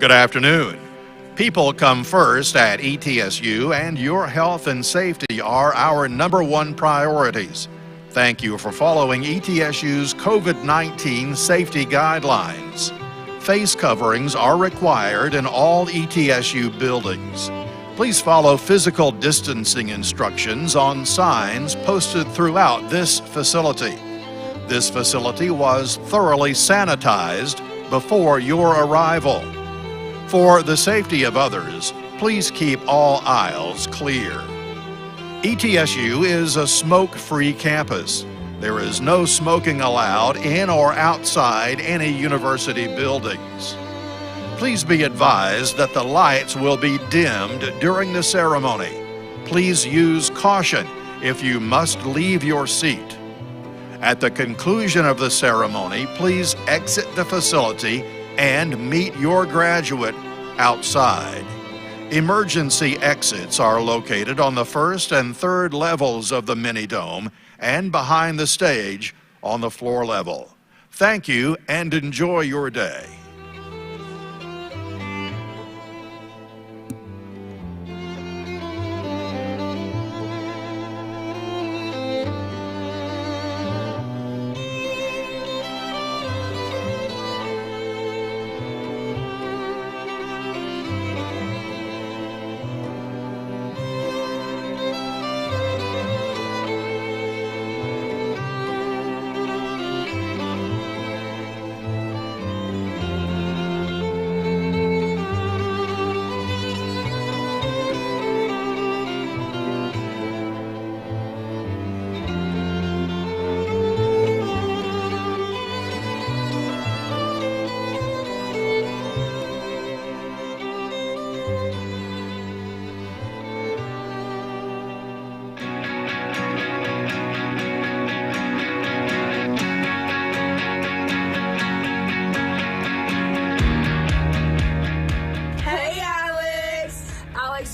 Good afternoon. People come first at ETSU, and your health and safety are our #1 priorities. Thank you for following ETSU's COVID-19 safety guidelines. Face coverings are required in all ETSU buildings. Please follow physical distancing instructions on signs posted throughout this facility. This facility was thoroughly sanitized before your arrival. For the safety of others, please keep all aisles clear. ETSU is a smoke-free campus. There is no smoking allowed in or outside any university buildings. Please be advised that the lights will be dimmed during the ceremony. Please use caution if you must leave your seat. At the conclusion of the ceremony, please exit the facility and meet your graduate outside. Emergency exits are located on the first and third levels of the mini-dome and behind the stage on the floor level. Thank you and enjoy your day.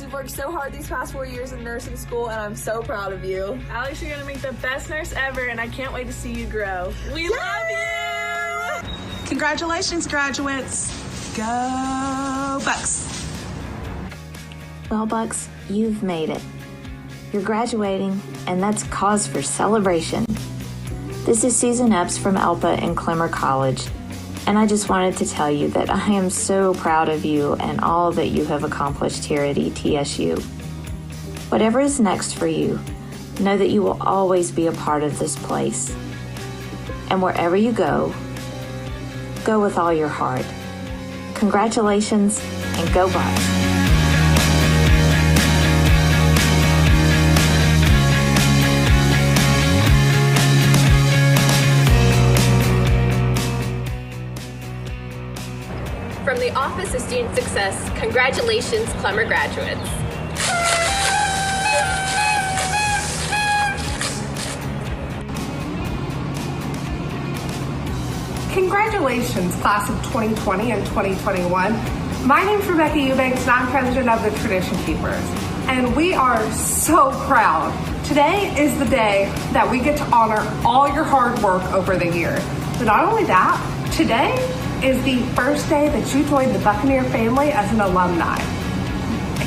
You've worked so hard these past 4 years in nursing school, and I'm so proud of you. Alex, you're gonna make the best nurse ever, and I can't wait to see you grow. We love you! Congratulations, graduates. Go Bucks. Well, Bucks, you've made it. You're graduating, and that's cause for celebration. This is Susan Epps from ALPA and Clemmer College, and I just wanted to tell you that I am so proud of you and all that you have accomplished here at ETSU. Whatever is next for you, know that you will always be a part of this place. And wherever you go, go with all your heart. Congratulations, and go Bucks. From the Office of Student Success, congratulations, Clemmer graduates. Congratulations, class of 2020 and 2021. My name's Rebecca Eubanks, and I'm president of the Tradition Keepers. And we are so proud. Today is the day that we get to honor all your hard work over the year. But not only that, today is the first day that you joined the Buccaneer family as an alumni.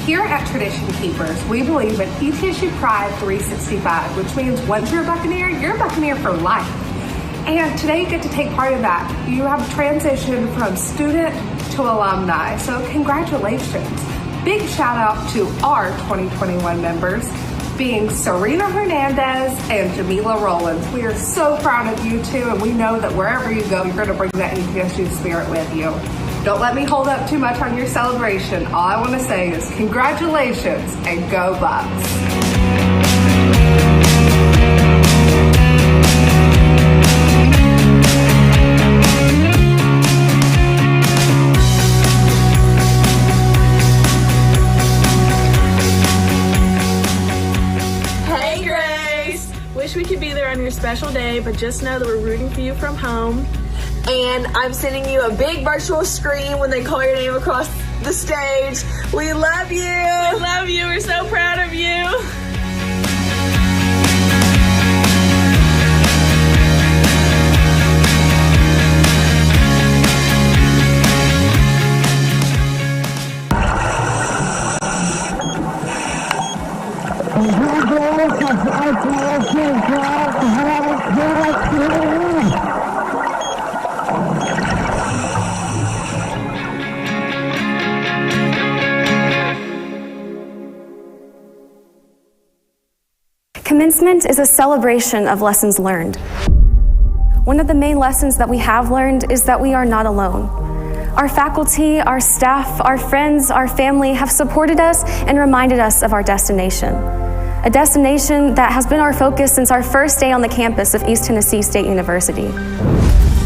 Here at Tradition Keepers, we believe in ETSU Pride 365, which means once you're a Buccaneer for life. And today you get to take part in that. You have transitioned from student to alumni, so congratulations. Big shout out to our 2021 members, being Serena Hernandez and Jamila Rollins. We are so proud of you two, and we know that wherever you go, you're going to bring that ETSU spirit with you. Don't let me hold up too much on your celebration. All I want to say is congratulations and go Bucks. Wish we could be there on your special day, but just know that we're rooting for you from home. And I'm sending you a big virtual screen when they call your name across the stage. We love you. We love you. We're so proud of you. Commencement is a celebration of lessons learned. One of the main lessons that we have learned is that we are not alone. Our faculty, our staff, our friends, our family have supported us and reminded us of our destination. A destination that has been our focus since our first day on the campus of East Tennessee State University.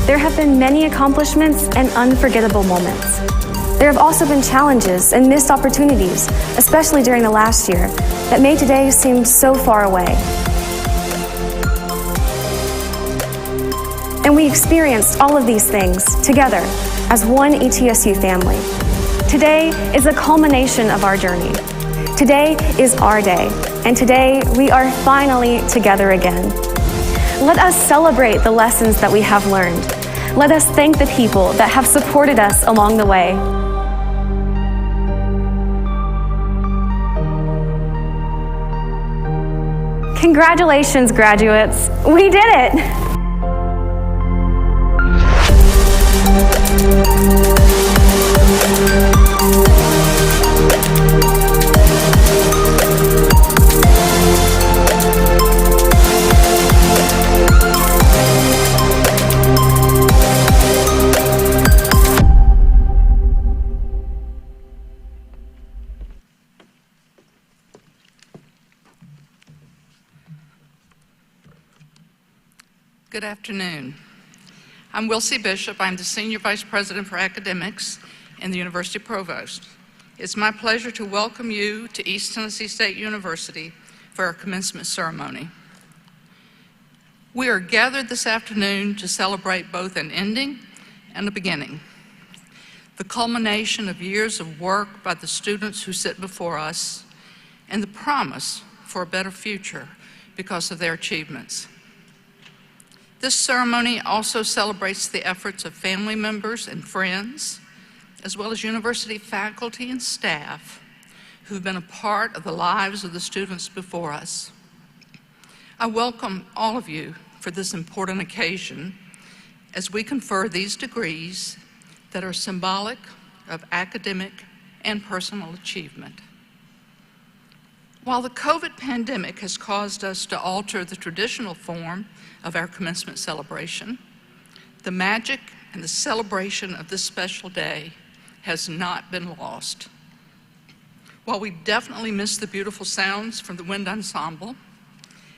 There have been many accomplishments and unforgettable moments. There have also been challenges and missed opportunities, especially during the last year, that made today seem so far away. And we experienced all of these things together as one ETSU family. Today is a culmination of our journey. Today is our day, and today we are finally together again. Let us celebrate the lessons that we have learned. Let us thank the people that have supported us along the way. Congratulations, graduates. We did it! Good afternoon. I'm Wilcie Bishop. I'm the Senior Vice President for Academics in the University Provost. It's my pleasure to welcome you to East Tennessee State University for our commencement ceremony. We are gathered this afternoon to celebrate both an ending and a beginning, the culmination of years of work by the students who sit before us, and the promise for a better future because of their achievements. This ceremony also celebrates the efforts of family members and friends, as well as university faculty and staff who've been a part of the lives of the students before us. I welcome all of you for this important occasion as we confer these degrees that are symbolic of academic and personal achievement. While the COVID pandemic has caused us to alter the traditional form of our commencement celebration, the magic and the celebration of this special day has not been lost. While we definitely miss the beautiful sounds from the wind ensemble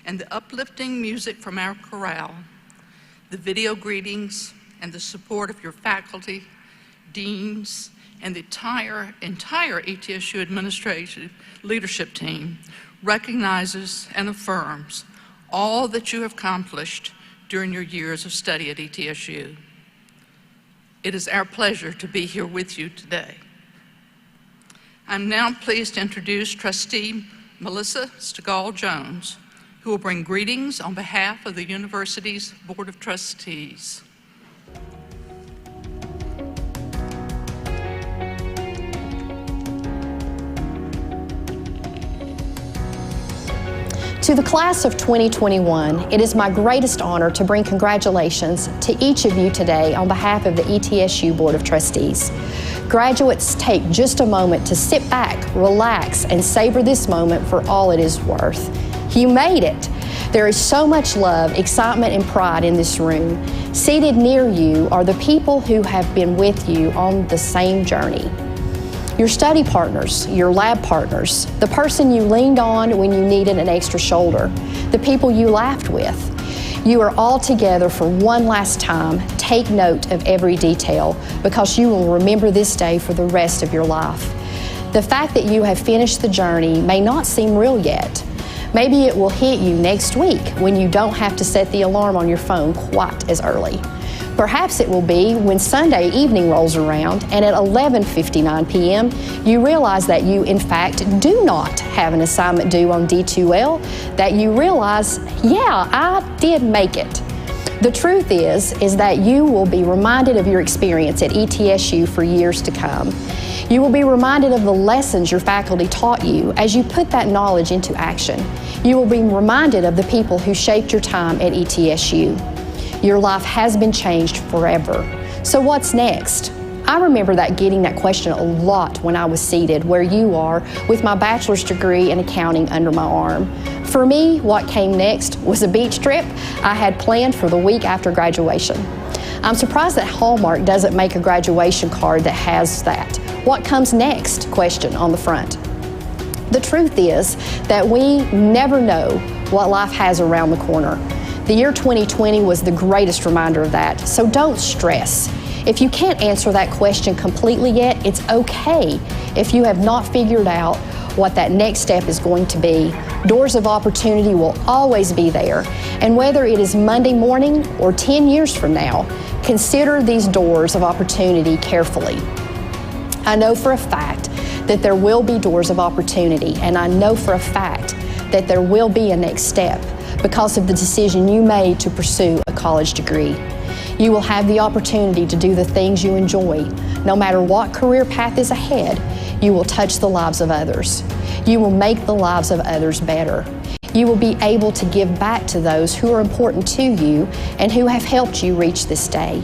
and the uplifting music from our chorale, the video greetings and the support of your faculty, deans, and the entire ETSU administrative leadership team recognizes and affirms all that you have accomplished during your years of study at ETSU. It is our pleasure to be here with you today. I'm now pleased to introduce Trustee Melissa Stegall-Jones, who will bring greetings on behalf of the university's Board of Trustees. To the class of 2021, it is my greatest honor to bring congratulations to each of you today on behalf of the ETSU Board of Trustees. Graduates, take just a moment to sit back, relax, and savor this moment for all it is worth. You made it. There is so much love, excitement, and pride in this room. Seated near you are the people who have been with you on the same journey. Your study partners, your lab partners, the person you leaned on when you needed an extra shoulder, the people you laughed with. You are all together for one last time. Take note of every detail because you will remember this day for the rest of your life. The fact that you have finished the journey may not seem real yet. Maybe it will hit you next week when you don't have to set the alarm on your phone quite as early. Perhaps it will be when Sunday evening rolls around and at 11:59 p.m. you realize that you in fact do not have an assignment due on D2L, that you realize, yeah, I did make it. The truth is that you will be reminded of your experience at ETSU for years to come. You will be reminded of the lessons your faculty taught you as you put that knowledge into action. You will be reminded of the people who shaped your time at ETSU. Your life has been changed forever. So what's next? I remember getting that question a lot when I was seated where you are with my bachelor's degree in accounting under my arm. For me, what came next was a beach trip I had planned for the week after graduation. I'm surprised that Hallmark doesn't make a graduation card that has that "what comes next" question on the front. The truth is that we never know what life has around the corner. The year 2020 was the greatest reminder of that, so don't stress. If you can't answer that question completely yet, it's okay if you have not figured out what that next step is going to be. Doors of opportunity will always be there, and whether it is Monday morning or 10 years from now, consider these doors of opportunity carefully. I know for a fact that there will be doors of opportunity, and I know for a fact that there will be a next step because of the decision you made to pursue a college degree. You will have the opportunity to do the things you enjoy. No matter what career path is ahead, you will touch the lives of others. You will make the lives of others better. You will be able to give back to those who are important to you and who have helped you reach this day.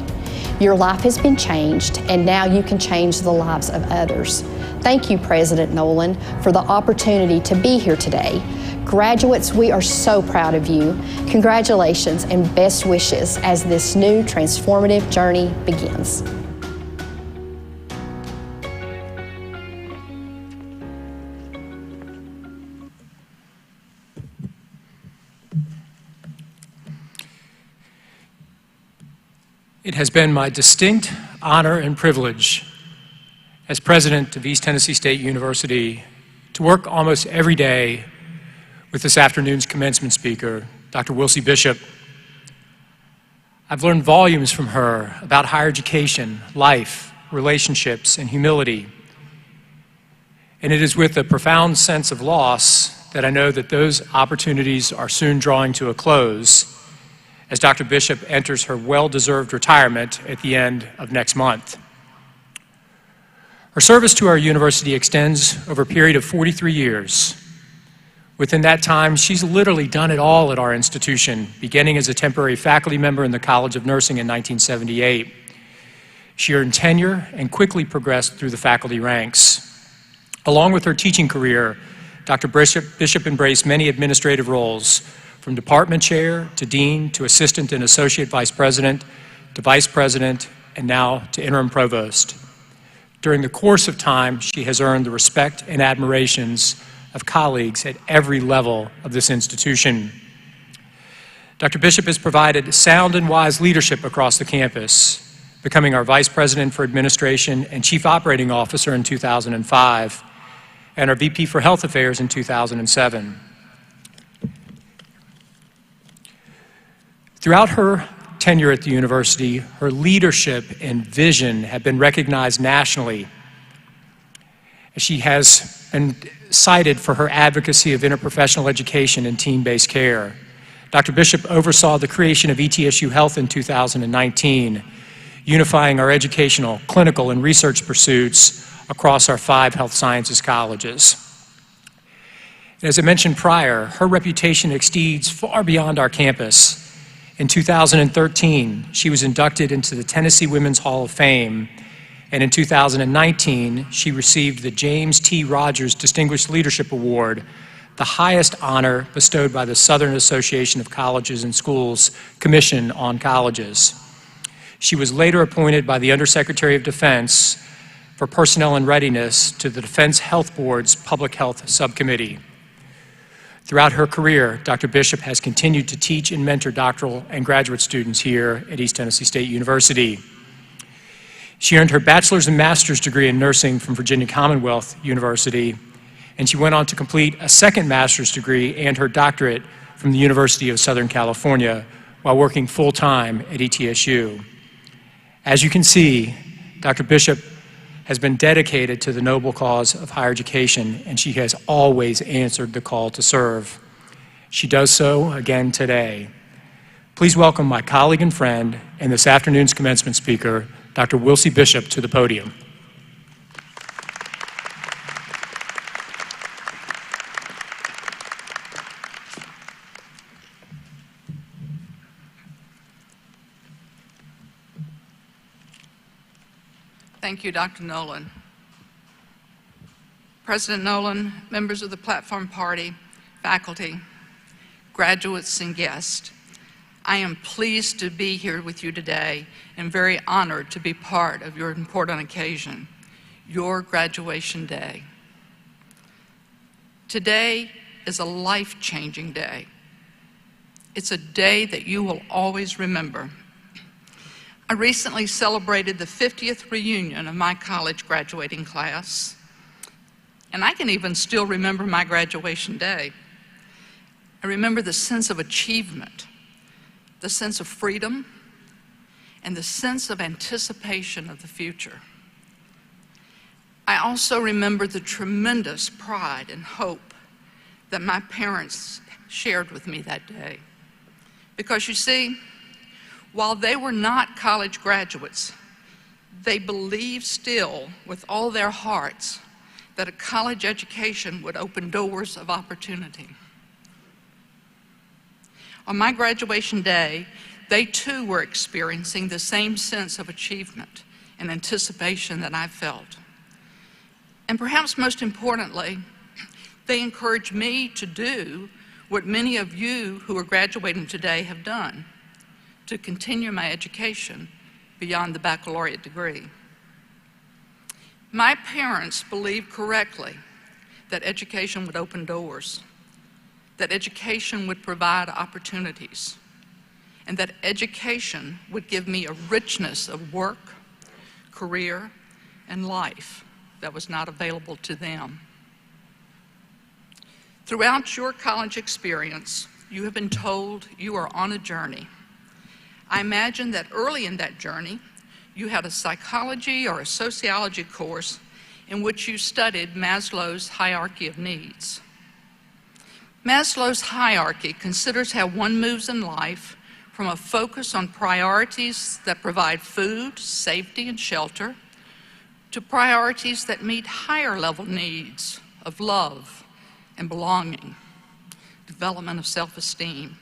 Your life has been changed, and now you can change the lives of others. Thank you, President Nolan, for the opportunity to be here today. Graduates, we are so proud of you. Congratulations and best wishes as this new transformative journey begins. It has been my distinct honor and privilege as president of East Tennessee State University to work almost every day with this afternoon's commencement speaker, Dr. Wilsey Bishop. I've learned volumes from her about higher education, life, relationships, and humility. And it is with a profound sense of loss that I know that those opportunities are soon drawing to a close as Dr. Bishop enters her well-deserved retirement at the end of next month. Her service to our university extends over a period of 43 years. Within that time, she's literally done it all at our institution, beginning as a temporary faculty member in the College of Nursing in 1978. She earned tenure and quickly progressed through the faculty ranks. Along with her teaching career, Dr. Bishop embraced many administrative roles, from department chair to dean to assistant and associate vice president to vice president and now to interim provost. During the course of time, she has earned the respect and admirations of colleagues at every level of this institution. Dr. Bishop has provided sound and wise leadership across the campus, becoming our Vice President for Administration and Chief Operating Officer in 2005, and our VP for Health Affairs in 2007. Throughout her tenure at the university, her leadership and vision have been recognized nationally. She has been cited for her advocacy of interprofessional education and team-based care. Dr. Bishop oversaw the creation of ETSU Health in 2019, unifying our educational, clinical, and research pursuits across our 5 health sciences colleges. As I mentioned prior, her reputation extends far beyond our campus. In 2013, she was inducted into the Tennessee Women's Hall of Fame, and in 2019, she received the James T. Rogers Distinguished Leadership Award, the highest honor bestowed by the Southern Association of Colleges and Schools Commission on Colleges. She was later appointed by the Undersecretary of Defense for Personnel and Readiness to the Defense Health Board's Public Health Subcommittee. Throughout her career, Dr. Bishop has continued to teach and mentor doctoral and graduate students here at East Tennessee State University. She earned her bachelor's and master's degree in nursing from Virginia Commonwealth University, and she went on to complete a second master's degree and her doctorate from the University of Southern California while working full-time at ETSU. As you can see, Dr. Bishop has been dedicated to the noble cause of higher education, and she has always answered the call to serve. She does so again today. Please welcome my colleague and friend and this afternoon's commencement speaker, Dr. Wilsey Bishop, to the podium. Thank you, Dr. Nolan. President Nolan, members of the Platform Party, faculty, graduates and guests, I am pleased to be here with you today and very honored to be part of your important occasion, your graduation day. Today is a life-changing day. It's a day that you will always remember. I recently celebrated the 50th reunion of my college graduating class, and I can even still remember my graduation day. I remember the sense of achievement, the sense of freedom, and the sense of anticipation of the future. I also remember the tremendous pride and hope that my parents shared with me that day. Because you see, while they were not college graduates, they believed still with all their hearts that a college education would open doors of opportunity. On my graduation day, they too were experiencing the same sense of achievement and anticipation that I felt. And perhaps most importantly, they encouraged me to do what many of you who are graduating today have done, to continue my education beyond the baccalaureate degree. My parents believed correctly that education would open doors, that education would provide opportunities, and that education would give me a richness of work, career, and life that was not available to them. Throughout your college experience, you have been told you are on a journey. I imagine that early in that journey, you had a psychology or a sociology course in which you studied Maslow's hierarchy of needs. Maslow's hierarchy considers how one moves in life from a focus on priorities that provide food, safety, and shelter, to priorities that meet higher level needs of love and belonging, development of self-esteem,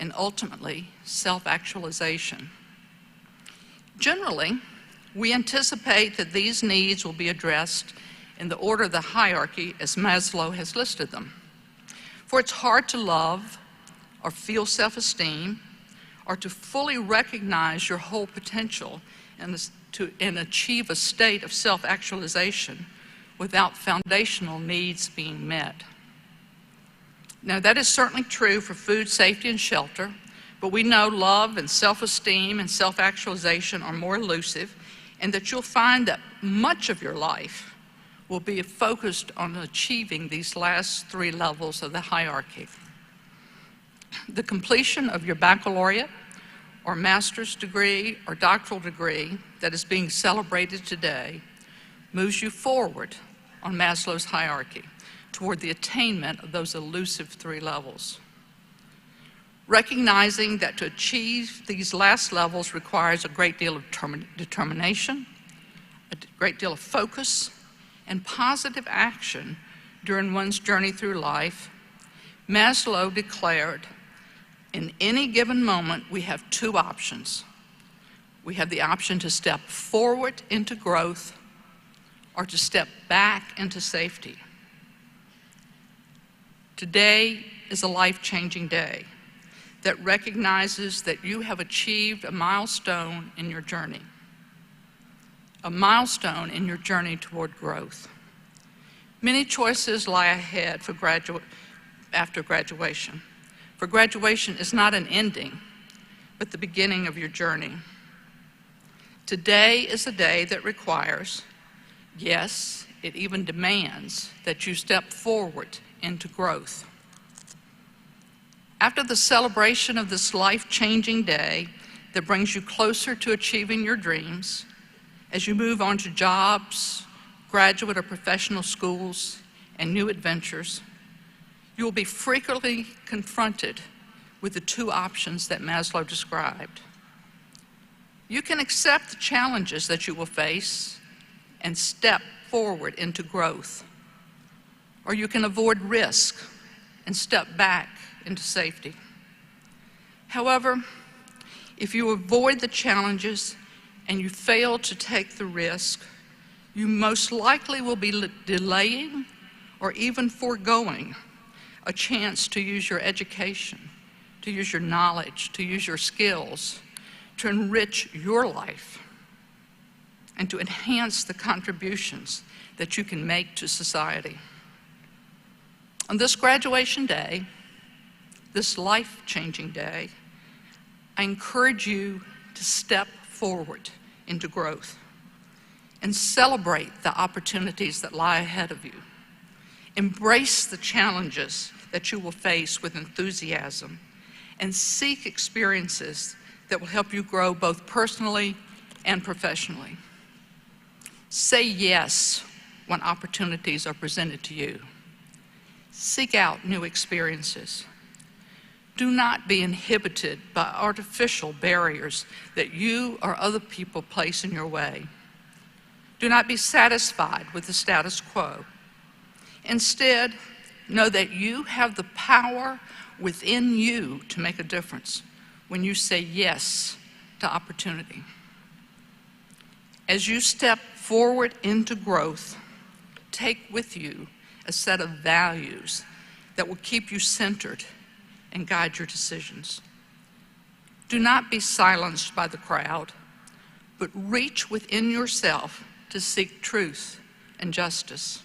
and ultimately self-actualization. Generally, we anticipate that these needs will be addressed in the order of the hierarchy as Maslow has listed them. For it's hard to love or feel self-esteem or to fully recognize your whole potential and achieve a state of self-actualization without foundational needs being met. Now, that is certainly true for food, safety, and shelter, but we know love and self-esteem and self-actualization are more elusive, and that you'll find that much of your life will be focused on achieving these last three levels of the hierarchy. The completion of your baccalaureate or master's degree or doctoral degree that is being celebrated today moves you forward on Maslow's hierarchy toward the attainment of those elusive three levels. Recognizing that to achieve these last levels requires a great deal of determination, a great deal of focus, and positive action during one's journey through life, Maslow declared, in any given moment, we have two options. We have the option to step forward into growth or to step back into safety. Today is a life-changing day that recognizes that you have achieved a milestone in your journey, a milestone in your journey toward growth. Many choices lie ahead after graduation. For graduation is not an ending, but the beginning of your journey. Today is a day that requires, yes, it even demands, that you step forward into growth. After the celebration of this life-changing day that brings you closer to achieving your dreams, as you move on to jobs, graduate or professional schools, and new adventures, you will be frequently confronted with the two options that Maslow described. You can accept the challenges that you will face and step forward into growth, or you can avoid risk and step back into safety. However, if you avoid the challenges and you fail to take the risk, you most likely will be delaying or even foregoing a chance to use your education, to use your knowledge, to use your skills, to enrich your life, and to enhance the contributions that you can make to society. On this graduation day, this life-changing day, I encourage you to step forward into growth and celebrate the opportunities that lie ahead of you. Embrace the challenges that you will face with enthusiasm and seek experiences that will help you grow both personally and professionally. Say yes when opportunities are presented to you. Seek out new experiences. Do not be inhibited by artificial barriers that you or other people place in your way. Do not be satisfied with the status quo. Instead, know that you have the power within you to make a difference when you say yes to opportunity. As you step forward into growth, take with you a set of values that will keep you centered and guide your decisions. Do not be silenced by the crowd, but reach within yourself to seek truth and justice.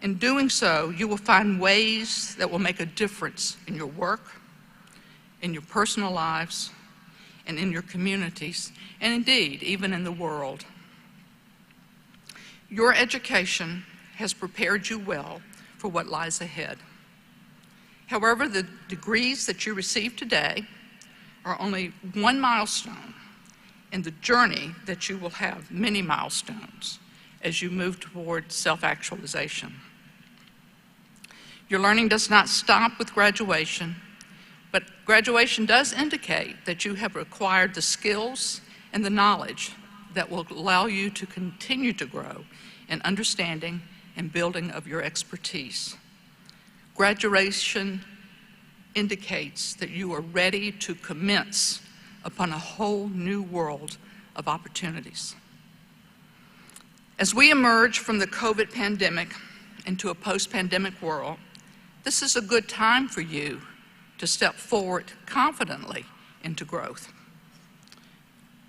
In doing so, you will find ways that will make a difference in your work, in your personal lives, and in your communities, and indeed, even in the world. Your education has prepared you well for what lies ahead. However, the degrees that you receive today are only one milestone in the journey that you will have many milestones as you move toward self-actualization. Your learning does not stop with graduation, but graduation does indicate that you have acquired the skills and the knowledge that will allow you to continue to grow in understanding and building of your expertise. Graduation indicates that you are ready to commence upon a whole new world of opportunities. As we emerge from the COVID pandemic into a post-pandemic world, this is a good time for you to step forward confidently into growth.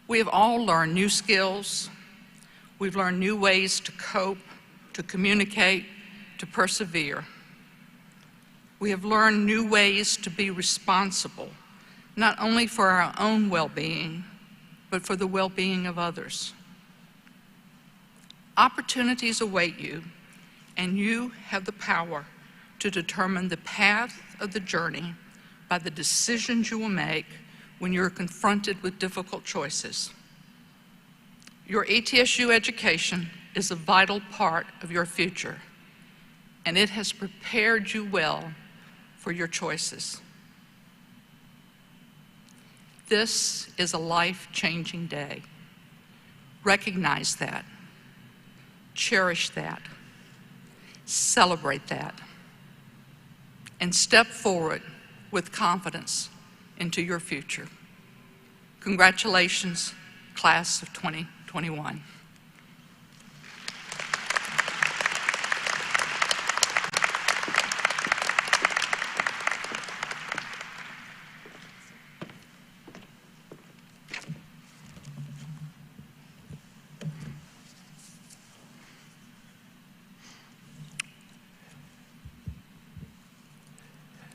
We have all learned new skills. We've learned new ways to cope, to communicate, to persevere. We have learned new ways to be responsible, not only for our own well-being, but for the well-being of others. Opportunities await you, and you have the power to determine the path of the journey by the decisions you will make when you're confronted with difficult choices. Your ETSU education is a vital part of your future, and it has prepared you well for your choices. This is a life-changing day. Recognize that. Cherish that. Celebrate that. And step forward with confidence into your future. Congratulations, class of 2021.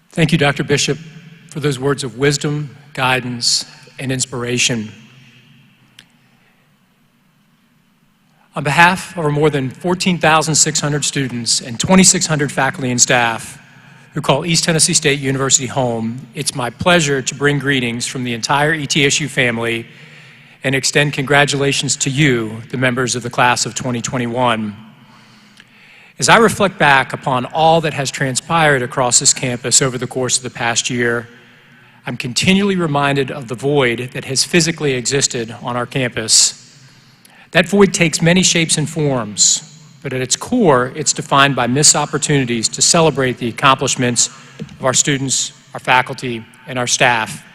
Thank you, Dr. Bishop, for those words of wisdom, guidance, and inspiration. On behalf of our more than 14,600 students and 2,600 faculty and staff who call East Tennessee State University home, it's my pleasure to bring greetings from the entire ETSU family and extend congratulations to you, the members of the class of 2021. As I reflect back upon all that has transpired across this campus over the course of the past year, I'm continually reminded of the void that has physically existed on our campus. That void takes many shapes and forms, but at its core, it's defined by missed opportunities to celebrate the accomplishments of our students, our faculty, and our staff.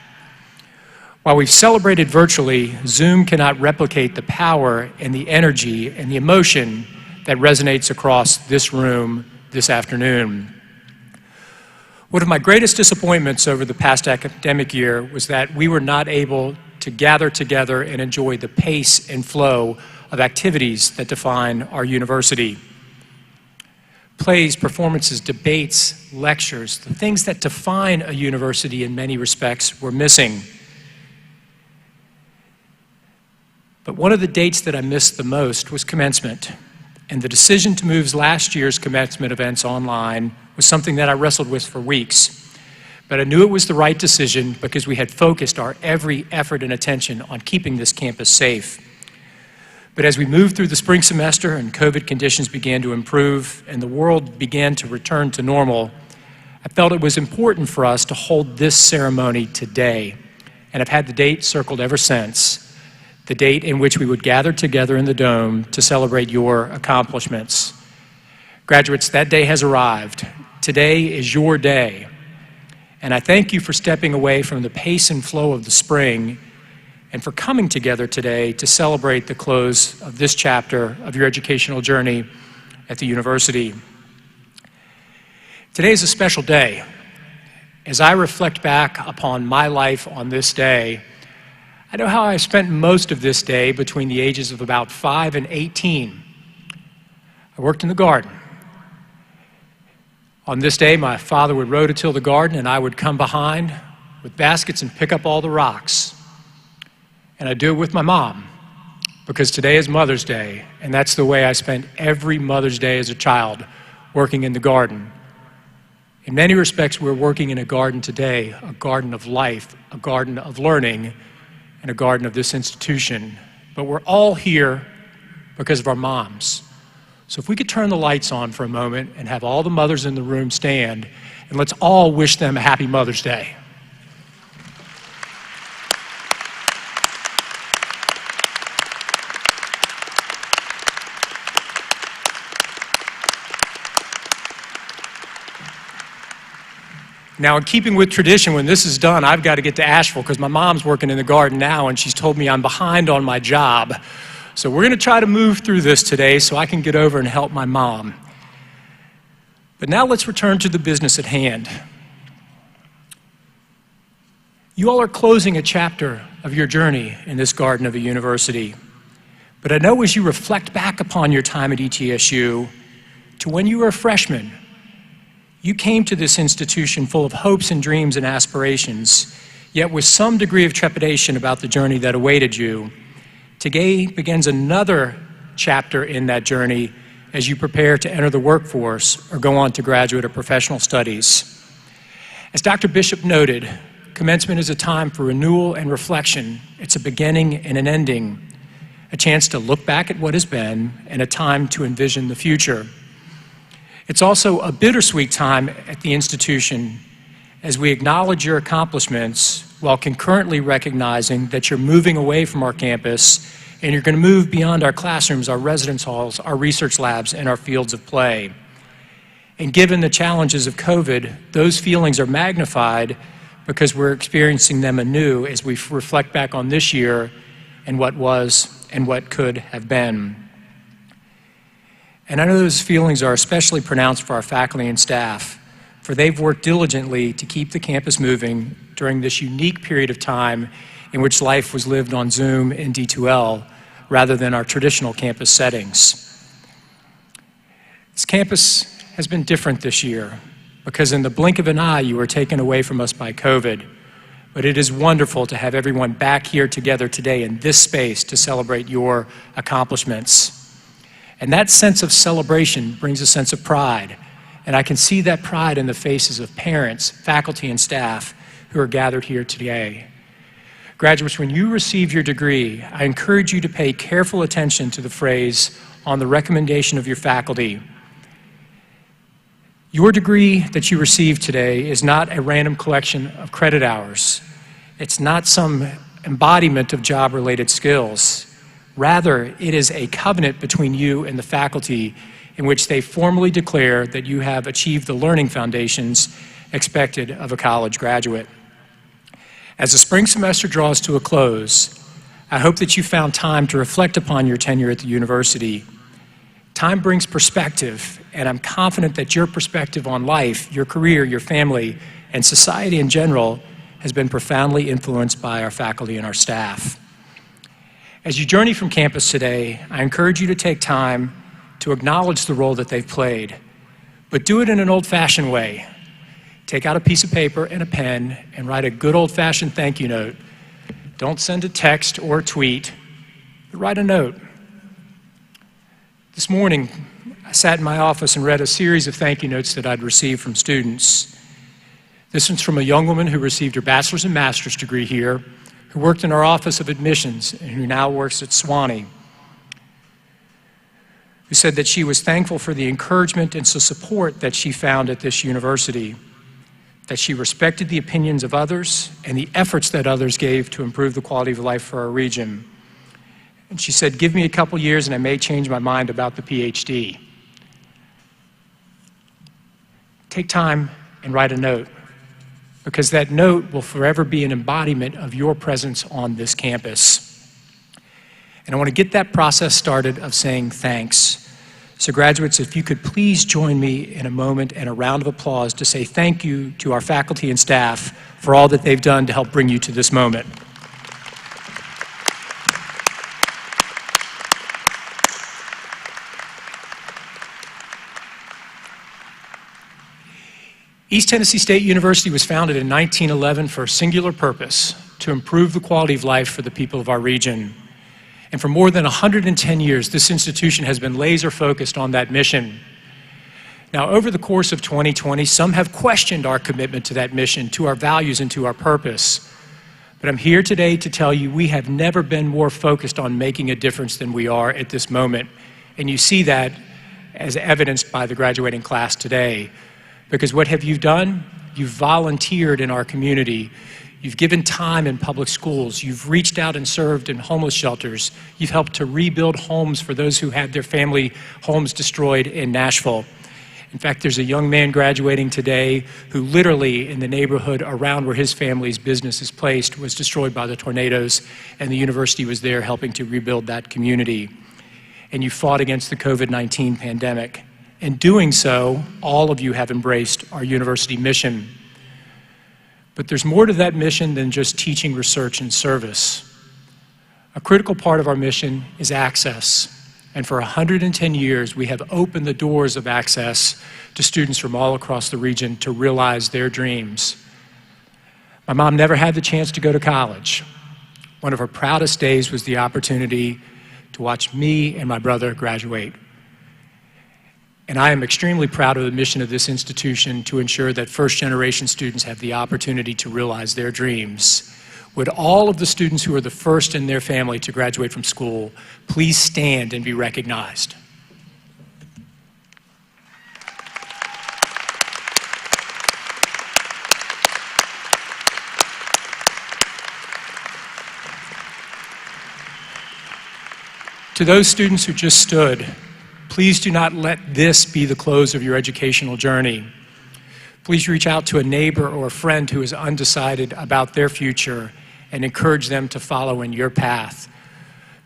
While we've celebrated virtually, Zoom cannot replicate the power and the energy and the emotion that resonates across this room this afternoon. One of my greatest disappointments over the past academic year was that we were not able to gather together and enjoy the pace and flow of activities that define our university. Plays, performances, debates, lectures, the things that define a university in many respects were missing. But one of the dates that I missed the most was commencement. And the decision to move last year's commencement events online was something that I wrestled with for weeks. But I knew it was the right decision because we had focused our every effort and attention on keeping this campus safe. But as we moved through the spring semester and COVID conditions began to improve and the world began to return to normal, I felt it was important for us to hold this ceremony today. And I've had the date circled ever since, the date in which we would gather together in the Dome to celebrate your accomplishments. Graduates, that day has arrived. Today is your day. And I thank you for stepping away from the pace and flow of the spring and for coming together today to celebrate the close of this chapter of your educational journey at the university. Today is a special day. As I reflect back upon my life on this day, I know how I spent most of this day between the ages of about 5 and 18. I worked in the garden. On this day, my father would rototill the garden and I would come behind with baskets and pick up all the rocks. And I do it with my mom, because today is Mother's Day, and that's the way I spent every Mother's Day as a child, working in the garden. In many respects, we're working in a garden today, a garden of life, a garden of learning, and a garden of this institution. But we're all here because of our moms. So if we could turn the lights on for a moment and have all the mothers in the room stand, and let's all wish them a happy Mother's Day. Now, in keeping with tradition, when this is done, I've got to get to Asheville because my mom's working in the garden now and she's told me I'm behind on my job. So we're going to try to move through this today so I can get over and help my mom. But now let's return to the business at hand. You all are closing a chapter of your journey in this garden of a university. But I know as you reflect back upon your time at ETSU to when you were a freshman, you came to this institution full of hopes and dreams and aspirations, yet with some degree of trepidation about the journey that awaited you. Today begins another chapter in that journey as you prepare to enter the workforce or go on to graduate or professional studies. As Dr. Bishop noted, commencement is a time for renewal and reflection. It's a beginning and an ending, a chance to look back at what has been and a time to envision the future. It's also a bittersweet time at the institution as we acknowledge your accomplishments while concurrently recognizing that you're moving away from our campus and you're going to move beyond our classrooms, our residence halls, our research labs, and our fields of play. And given the challenges of COVID, those feelings are magnified because we're experiencing them anew as we reflect back on this year and what was and what could have been. And I know those feelings are especially pronounced for our faculty and staff, for they've worked diligently to keep the campus moving during this unique period of time in which life was lived on Zoom and D2L rather than our traditional campus settings. This campus has been different this year because in the blink of an eye you were taken away from us by COVID. But it is wonderful to have everyone back here together today in this space to celebrate your accomplishments. And that sense of celebration brings a sense of pride. And I can see that pride in the faces of parents, faculty, and staff who are gathered here today. Graduates, when you receive your degree, I encourage you to pay careful attention to the phrase, "on the recommendation of your faculty." Your degree that you receive today is not a random collection of credit hours. It's not some embodiment of job-related skills. Rather, it is a covenant between you and the faculty in which they formally declare that you have achieved the learning foundations expected of a college graduate. As the spring semester draws to a close, I hope that you found time to reflect upon your tenure at the university. Time brings perspective, and I'm confident that your perspective on life, your career, your family, and society in general has been profoundly influenced by our faculty and our staff. As you journey from campus today, I encourage you to take time to acknowledge the role that they've played, but do it in an old-fashioned way. Take out a piece of paper and a pen and write a good old-fashioned thank you note. Don't send a text or a tweet, but write a note. This morning, I sat in my office and read a series of thank you notes that I'd received from students. This one's from a young woman who received her bachelor's and master's degree here, who worked in our Office of Admissions and who now works at Swanee, who said that she was thankful for the encouragement and support that she found at this university, that she respected the opinions of others and the efforts that others gave to improve the quality of life for our region. And she said, "Give me a couple years and I may change my mind about the PhD." Take time and write a note, because that note will forever be an embodiment of your presence on this campus. And I want to get that process started of saying thanks. So graduates, if you could please join me in a moment and a round of applause to say thank you to our faculty and staff for all that they've done to help bring you to this moment. East Tennessee State University was founded in 1911 for a singular purpose: to improve the quality of life for the people of our region. And for more than 110 years, this institution has been laser focused on that mission. Now, over the course of 2020, some have questioned our commitment to that mission, to our values, and to our purpose. But I'm here today to tell you we have never been more focused on making a difference than we are at this moment. And you see that as evidenced by the graduating class today. Because what have you done? You've volunteered in our community. You've given time in public schools. You've reached out and served in homeless shelters. You've helped to rebuild homes for those who had their family homes destroyed in Nashville. In fact, there's a young man graduating today who literally in the neighborhood around where his family's business is placed was destroyed by the tornadoes, and the university was there helping to rebuild that community. And you fought against the COVID-19 pandemic. In doing so, all of you have embraced our university mission. But there's more to that mission than just teaching, research, and service. A critical part of our mission is access. And for 110 years, we have opened the doors of access to students from all across the region to realize their dreams. My mom never had the chance to go to college. One of her proudest days was the opportunity to watch me and my brother graduate. And I am extremely proud of the mission of this institution to ensure that first-generation students have the opportunity to realize their dreams. Would all of the students who are the first in their family to graduate from school please stand and be recognized? To those students who just stood, please do not let this be the close of your educational journey. Please reach out to a neighbor or a friend who is undecided about their future and encourage them to follow in your path.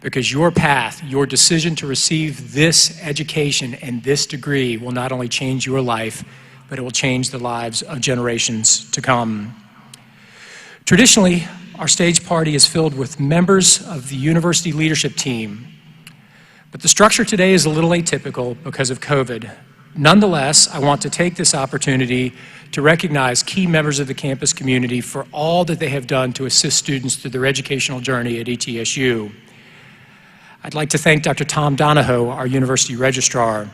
Because your path, your decision to receive this education and this degree will not only change your life, but it will change the lives of generations to come. Traditionally, our stage party is filled with members of the university leadership team. But the structure today is a little atypical because of COVID. Nonetheless, I want to take this opportunity to recognize key members of the campus community for all that they have done to assist students through their educational journey at ETSU. I'd like to thank Dr. Tom Donahoe, our university registrar,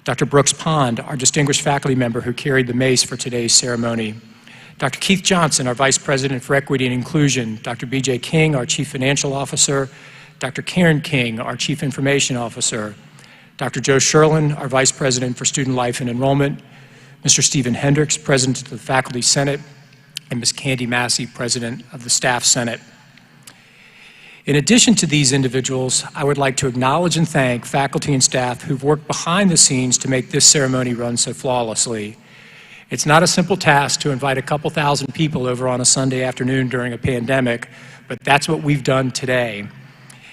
Dr. Brooks Pond, our distinguished faculty member who carried the mace for today's ceremony, Dr. Keith Johnson, our vice president for equity and inclusion, Dr. BJ King, our chief financial officer, Dr. Karen King, our Chief Information Officer, Dr. Joe Sherlin, our Vice President for Student Life and Enrollment, Mr. Stephen Hendricks, President of the Faculty Senate, and Ms. Candy Massey, President of the Staff Senate. In addition to these individuals, I would like to acknowledge and thank faculty and staff who've worked behind the scenes to make this ceremony run so flawlessly. It's not a simple task to invite a couple thousand people over on a Sunday afternoon during a pandemic, but that's what we've done today.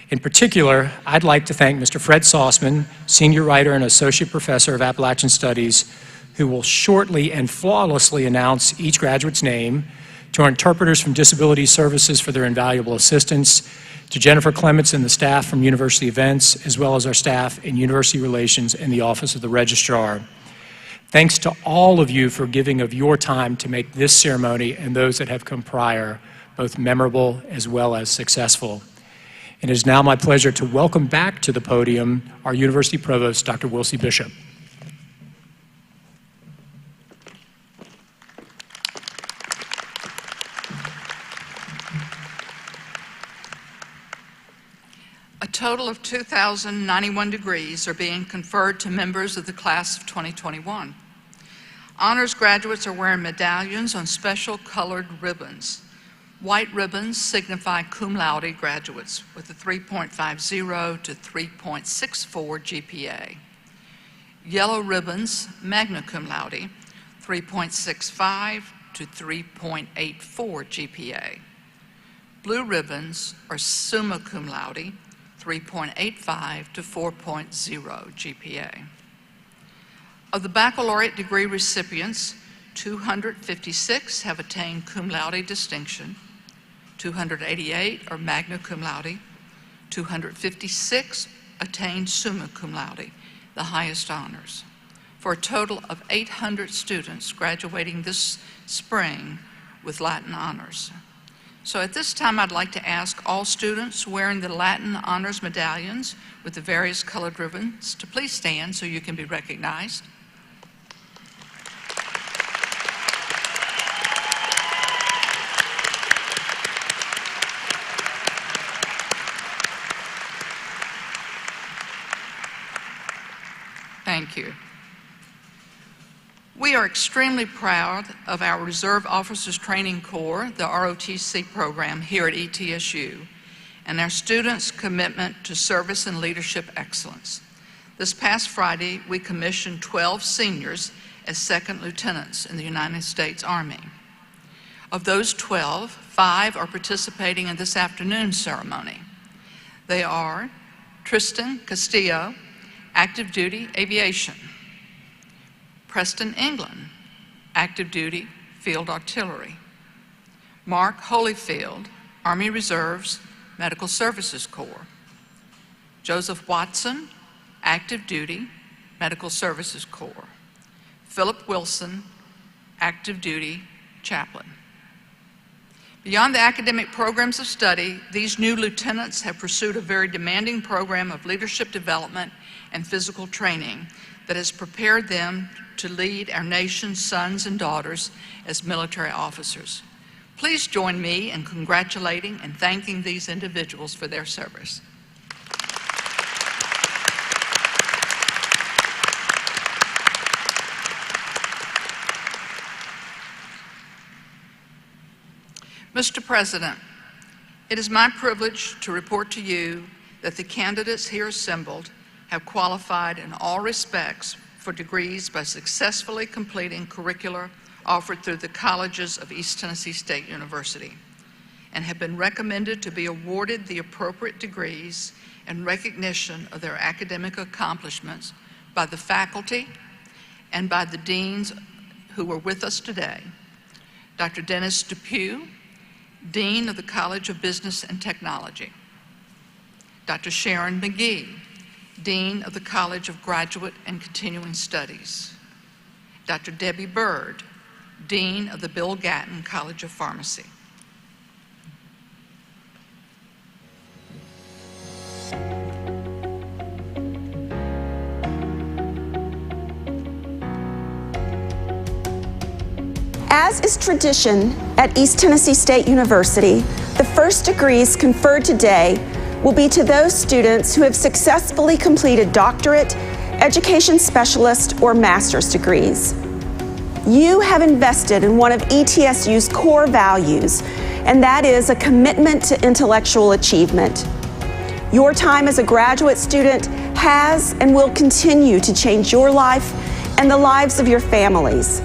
In particular, I'd like to thank Mr. Fred Saussman, Senior Writer and Associate Professor of Appalachian Studies, who will shortly and flawlessly announce each graduate's name, to our interpreters from Disability Services for their invaluable assistance, to Jennifer Clements and the staff from University Events, as well as our staff in University Relations and the Office of the Registrar. Thanks to all of you for giving of your time to make this ceremony and those that have come prior both memorable as well as successful. It is now my pleasure to welcome back to the podium our University Provost, Dr. Wilsey Bishop. A total of 2,091 degrees are being conferred to members of the class of 2021. Honors graduates are wearing medallions on special colored ribbons. White ribbons signify cum laude graduates with a 3.50 to 3.64 GPA. Yellow ribbons, magna cum laude, 3.65 to 3.84 GPA. Blue ribbons are summa cum laude, 3.85 to 4.0 GPA. Of the baccalaureate degree recipients, 256 have attained cum laude distinction, 288 are magna cum laude, 256 attained summa cum laude, the highest honors, for a total of 800 students graduating this spring with Latin honors. So at this time, I'd like to ask all students wearing the Latin honors medallions with the various colored ribbons to please stand so you can be recognized. Thank you. We are extremely proud of our Reserve Officers Training Corps, the ROTC program here at ETSU, and our students' commitment to service and leadership excellence. This past Friday, we commissioned 12 seniors as second lieutenants in the United States Army. Of those 12, 5 are participating in this afternoon's ceremony. They are Tristan Castillo, active duty aviation; Preston England, active duty field artillery; Mark Holyfield, Army Reserves, Medical Services Corps; Joseph Watson, active duty Medical Services Corps; Philip Wilson, active duty chaplain. Beyond the academic programs of study, these new lieutenants have pursued a very demanding program of leadership development and physical training that has prepared them to lead our nation's sons and daughters as military officers. Please join me in congratulating and thanking these individuals for their service. Mr. President, it is my privilege to report to you that the candidates here assembled have qualified in all respects for degrees by successfully completing curricula offered through the colleges of East Tennessee State University, and have been recommended to be awarded the appropriate degrees in recognition of their academic accomplishments by the faculty and by the deans who are with us today. Dr. Dennis Depew, Dean of the College of Business and Technology; Dr. Sharon McGee, Dean of the College of Graduate and Continuing Studies; Dr. Debbie Bird, Dean of the Bill Gatton College of Pharmacy. As is tradition at East Tennessee State University, the first degrees conferred today will be to those students who have successfully completed doctorate, education specialist, or master's degrees. You have invested in one of ETSU's core values, and that is a commitment to intellectual achievement. Your time as a graduate student has and will continue to change your life and the lives of your families.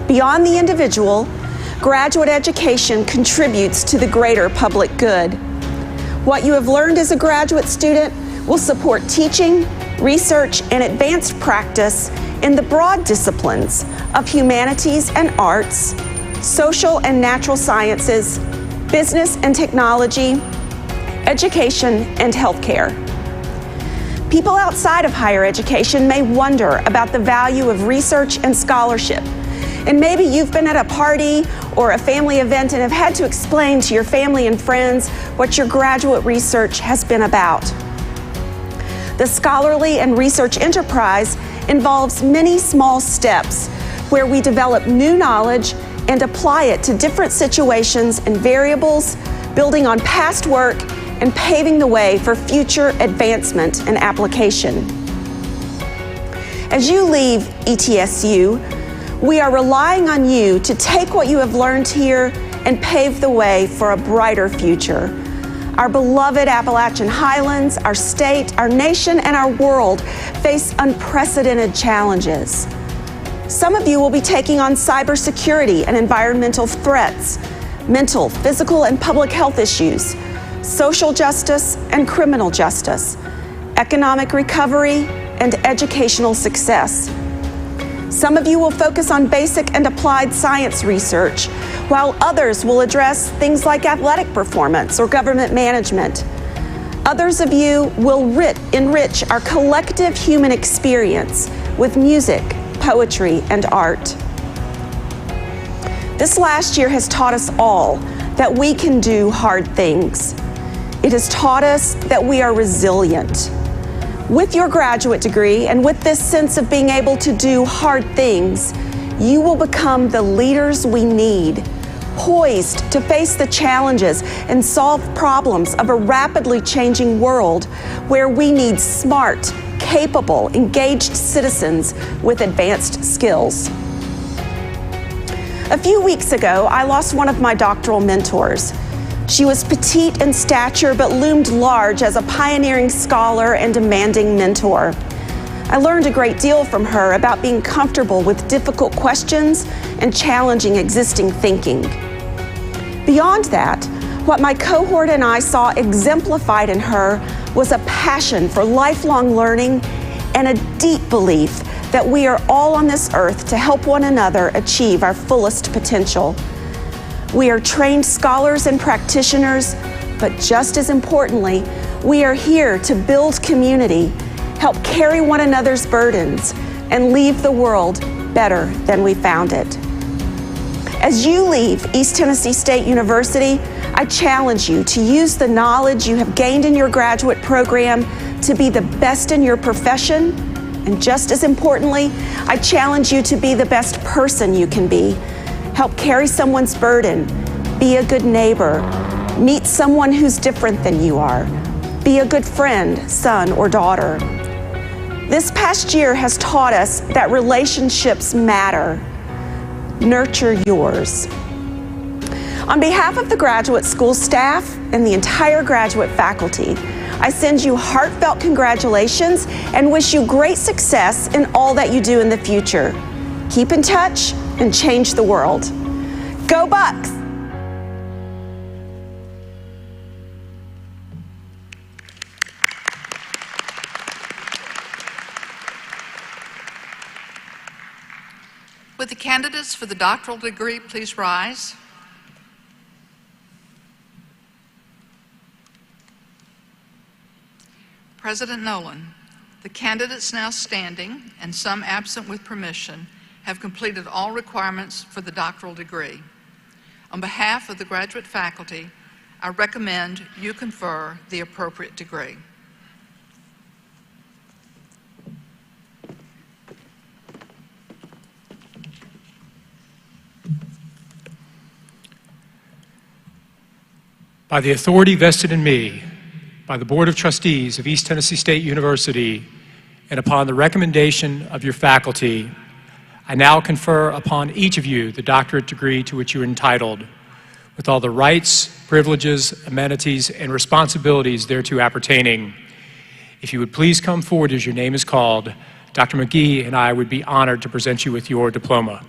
Beyond the individual, graduate education contributes to the greater public good. What you have learned as a graduate student will support teaching, research, and advanced practice in the broad disciplines of humanities and arts, social and natural sciences, business and technology, education, and healthcare. People outside of higher education may wonder about the value of research and scholarship. And maybe you've been at a party or a family event and have had to explain to your family and friends what your graduate research has been about. The scholarly and research enterprise involves many small steps where we develop new knowledge and apply it to different situations and variables, building on past work and paving the way for future advancement and application. As you leave ETSU, we are relying on you to take what you have learned here and pave the way for a brighter future. Our beloved Appalachian Highlands, our state, our nation, and our world face unprecedented challenges. Some of you will be taking on cybersecurity and environmental threats, mental, physical, and public health issues, social justice and criminal justice, economic recovery, and educational success. Some of you will focus on basic and applied science research, while others will address things like athletic performance or government management. Others of you will enrich our collective human experience with music, poetry, and art. This last year has taught us all that we can do hard things. It has taught us that we are resilient. With your graduate degree and with this sense of being able to do hard things, you will become the leaders we need, poised to face the challenges and solve problems of a rapidly changing world where we need smart, capable, engaged citizens with advanced skills. A few weeks ago, I lost one of my doctoral mentors. She was petite in stature but loomed large as a pioneering scholar and demanding mentor. I learned a great deal from her about being comfortable with difficult questions and challenging existing thinking. Beyond that, what my cohort and I saw exemplified in her was a passion for lifelong learning and a deep belief that we are all on this earth to help one another achieve our fullest potential. We are trained scholars and practitioners, but just as importantly, we are here to build community, help carry one another's burdens, and leave the world better than we found it. As you leave East Tennessee State University, I challenge you to use the knowledge you have gained in your graduate program to be the best in your profession, and just as importantly, I challenge you to be the best person you can be. Help carry someone's burden, be a good neighbor, meet someone who's different than you are, be a good friend, son, or daughter. This past year has taught us that relationships matter. Nurture yours. On behalf of the graduate school staff and the entire graduate faculty, I send you heartfelt congratulations and wish you great success in all that you do in the future. Keep in touch and change the world. Go Bucks! Would the candidates for the doctoral degree please rise? President Nolan, the candidates now standing, and some absent with permission, have completed all requirements for the doctoral degree. On behalf of the graduate faculty, I recommend you confer the appropriate degree. By the authority vested in me by the Board of Trustees of East Tennessee State University, and upon the recommendation of your faculty, I now confer upon each of you the doctorate degree to which you are entitled, with all the rights, privileges, amenities, and responsibilities thereto appertaining. If you would please come forward as your name is called, Dr. McGee and I would be honored to present you with your diploma.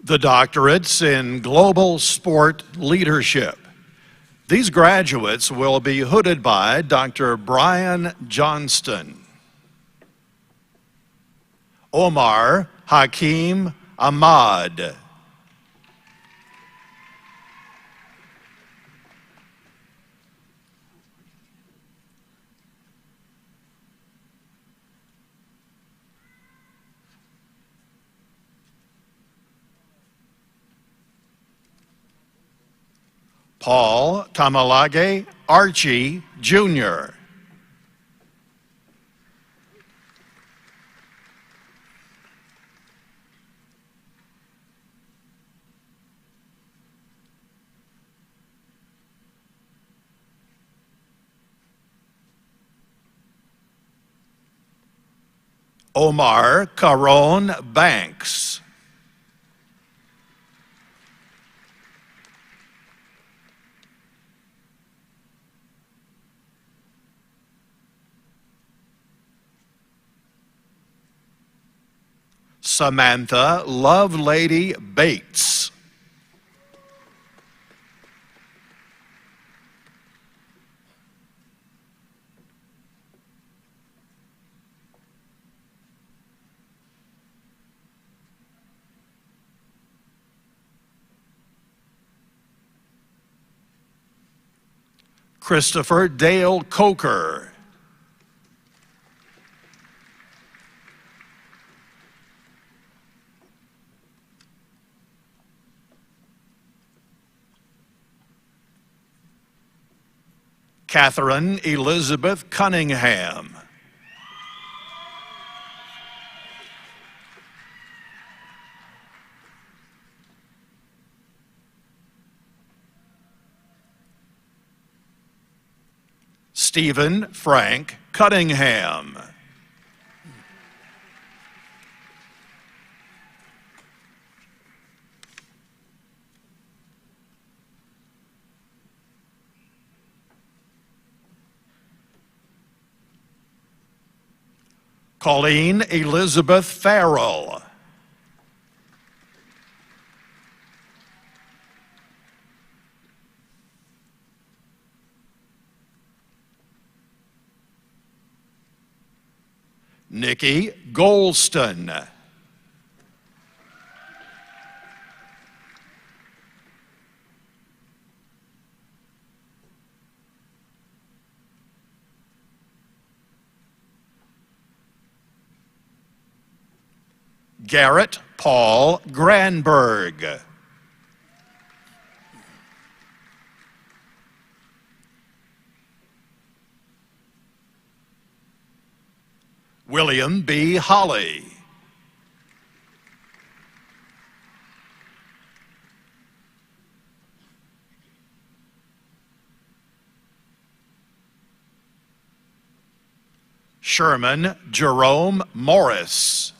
the doctorates in global sport leadership. These graduates will be hooded by Dr. Brian Johnston, Omar Hakim Ahmad, Paul Tamalage Archie Jr., Omar Caron Banks, Samantha Lovelady Bates, Christopher Dale Coker, Catherine Elizabeth Cunningham, Stephen Frank Cunningham, Colleen Elizabeth Farrell, Nikki Golston, Garrett Paul Granberg, William B. Holly, Sherman Jerome Morris,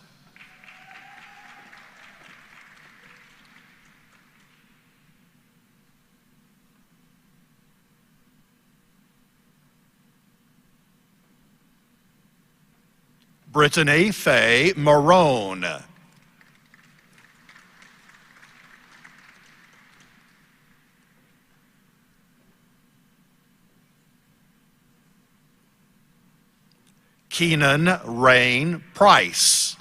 Brittany Faye Marone, Keenan Rain Price,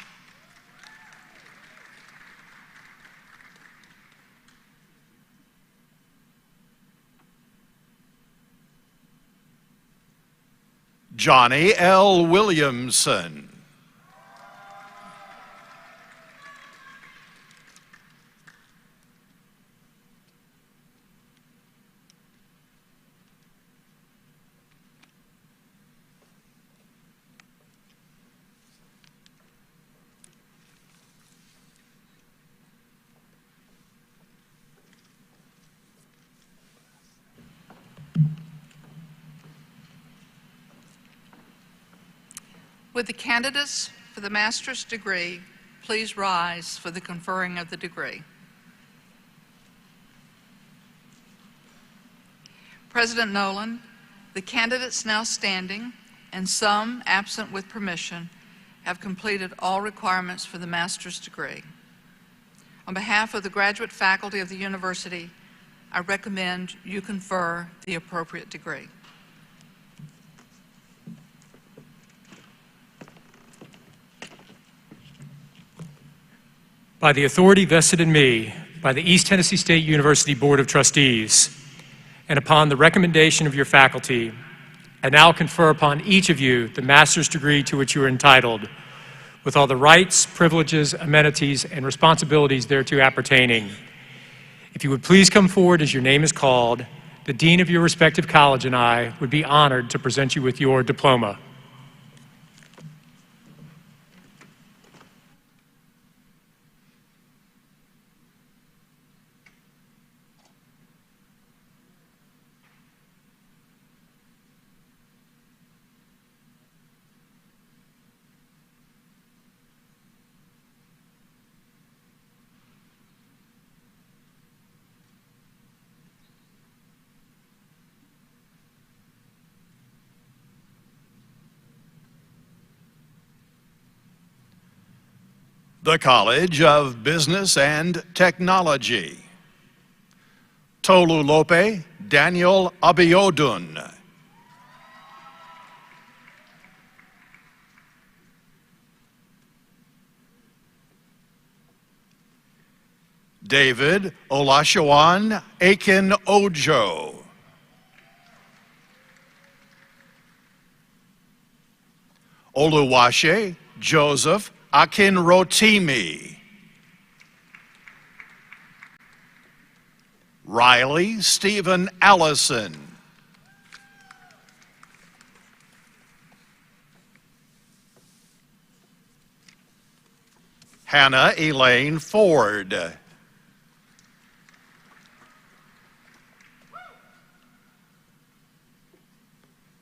Johnny L. Williamson, Would the candidates for the master's degree please rise for the conferring of the degree? President Nolan, the candidates now standing, and some absent with permission, have completed all requirements for the master's degree. On behalf of the graduate faculty of the university, I recommend you confer the appropriate degree. By the authority vested in me by the East Tennessee State University Board of Trustees, and upon the recommendation of your faculty, I now confer upon each of you the master's degree to which you are entitled, with all the rights, privileges, amenities, and responsibilities thereto appertaining. If you would please come forward as your name is called, the dean of your respective college and I would be honored to present you with your diploma. The College of Business and Technology. Tolulope Daniel Abiodun. David Olashawan Akin Ojo. Oluwase Joseph Akinrotimi. Riley Stephen Allison. Hannah Elaine Ford.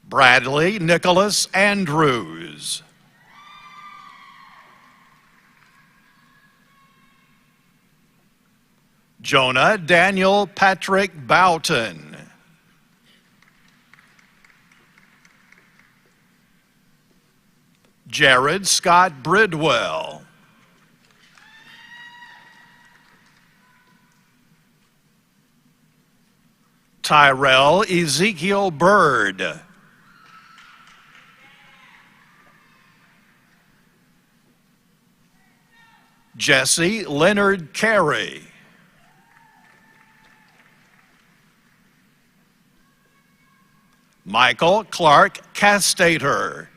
Bradley Nicholas Andrews. Jonah Daniel Patrick Boughton. Jared Scott Bridwell. Tyrell Ezekiel Bird. Jesse Leonard Carey. Michael Clark Castater.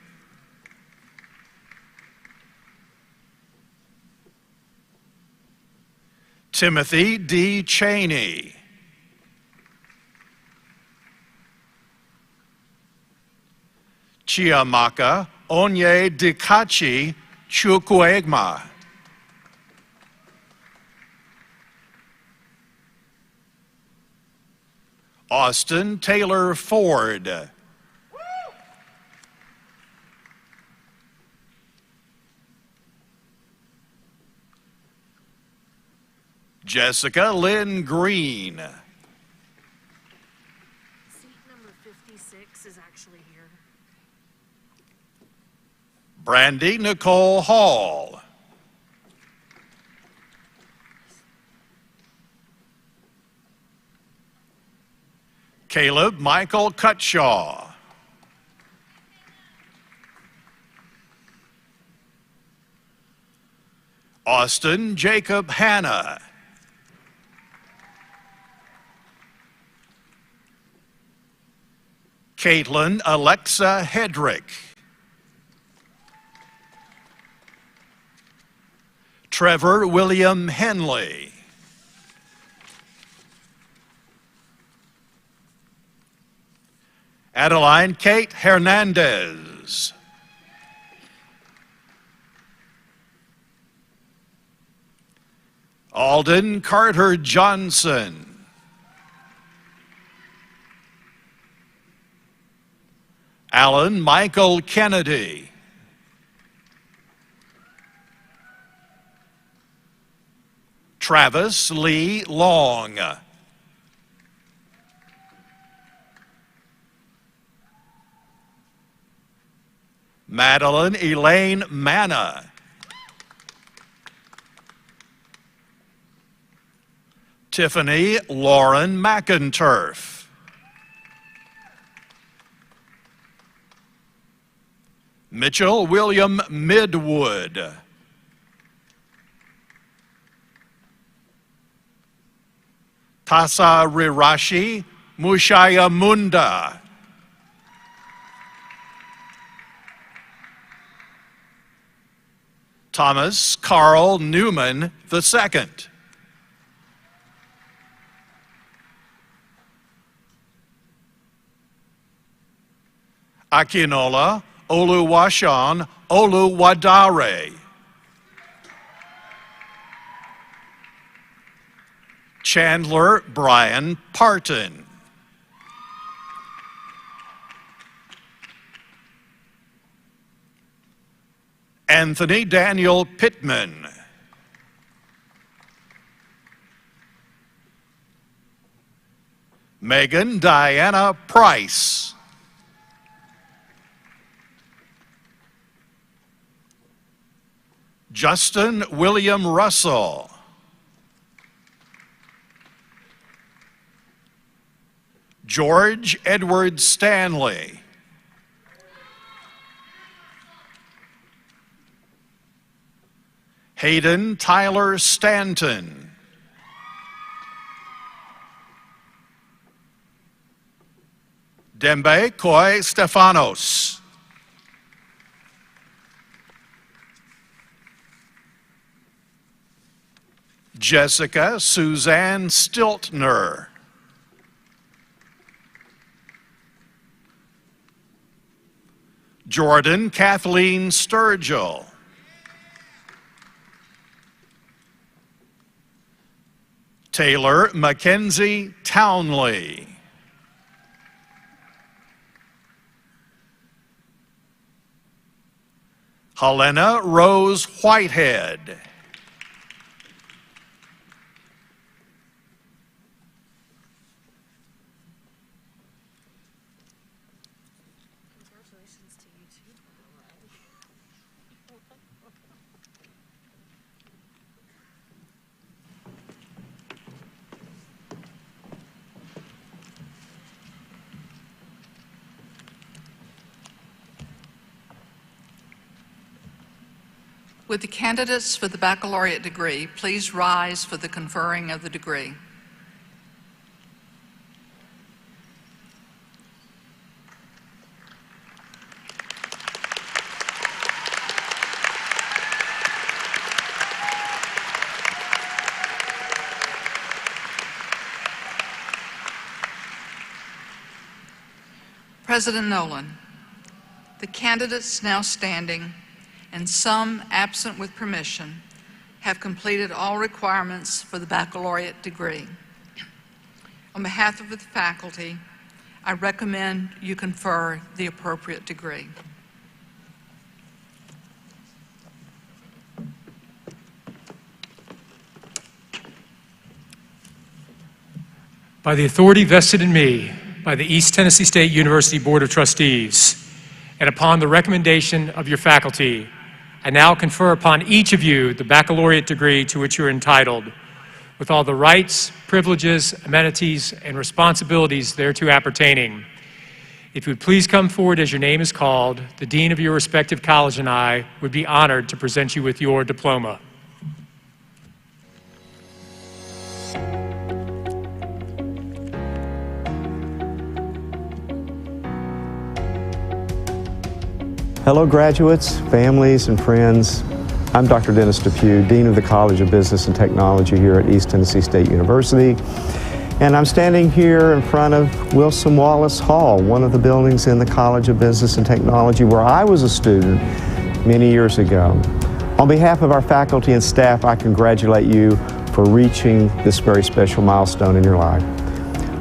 Timothy D. Cheney. Chiamaka Onye Dikachi Chukwuegma. Austin Taylor Ford. Jessica Lynn Green. Seat number 56 is actually here. Brandy Nicole Hall. Caleb Michael Cutshaw. Austin Jacob Hanna. Caitlin Alexa Hedrick. Trevor William Henley. Adeline Kate Hernandez. Alden Carter Johnson. Alan Michael Kennedy. Travis Lee Long. Madeline Elaine Manna. Tiffany Lauren McInturf. Mitchell William Midwood. Tasa Rirashi Mushaya Munda. Thomas Carl Newman II. Akinola Oluwaseun Oluwadare. Chandler Brian Parton. Anthony Daniel Pittman. Megan Diana Price. Justin William Russell. George Edward Stanley. Hayden Tyler Stanton. Dembe Koy Stefanos. Jessica Suzanne Stiltner. Jordan Kathleen Sturgill. Taylor Mackenzie Townley. Helena Rose Whitehead. Congratulations to you too. Would the candidates for the baccalaureate degree please rise for the conferring of the degree? President Nolan, the candidates now standing and some absent with permission have completed all requirements for the baccalaureate degree. On behalf of the faculty, I recommend you confer the appropriate degree. By the authority vested in me by the East Tennessee State University Board of Trustees, and upon the recommendation of your faculty, I now confer upon each of you the baccalaureate degree to which you are entitled, with all the rights, privileges, amenities, and responsibilities thereto appertaining. If you would please come forward as your name is called, the dean of your respective college and I would be honored to present you with your diploma. Hello graduates, families, and friends. I'm Dr. Dennis Depew, Dean of the College of Business and Technology here at East Tennessee State University. And I'm standing here in front of Wilson Wallace Hall, one of the buildings in the College of Business and Technology where I was a student many years ago. On behalf of our faculty and staff, I congratulate you for reaching this very special milestone in your life.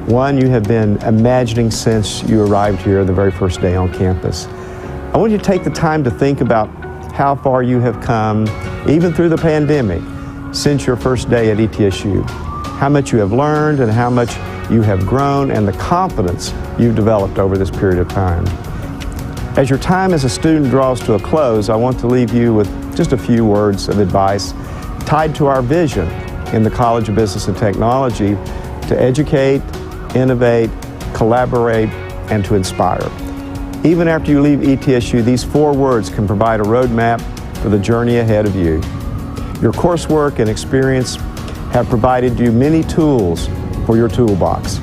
One you have been imagining since you arrived here the very first day on campus. I want you to take the time to think about how far you have come, even through the pandemic, since your first day at ETSU. How much you have learned and how much you have grown and the confidence you've developed over this period of time. As your time as a student draws to a close, I want to leave you with just a few words of advice tied to our vision in the College of Business and Technology to educate, innovate, collaborate, and to inspire. Even after you leave ETSU, these 4 words can provide a roadmap for the journey ahead of you. Your coursework and experience have provided you many tools for your toolbox.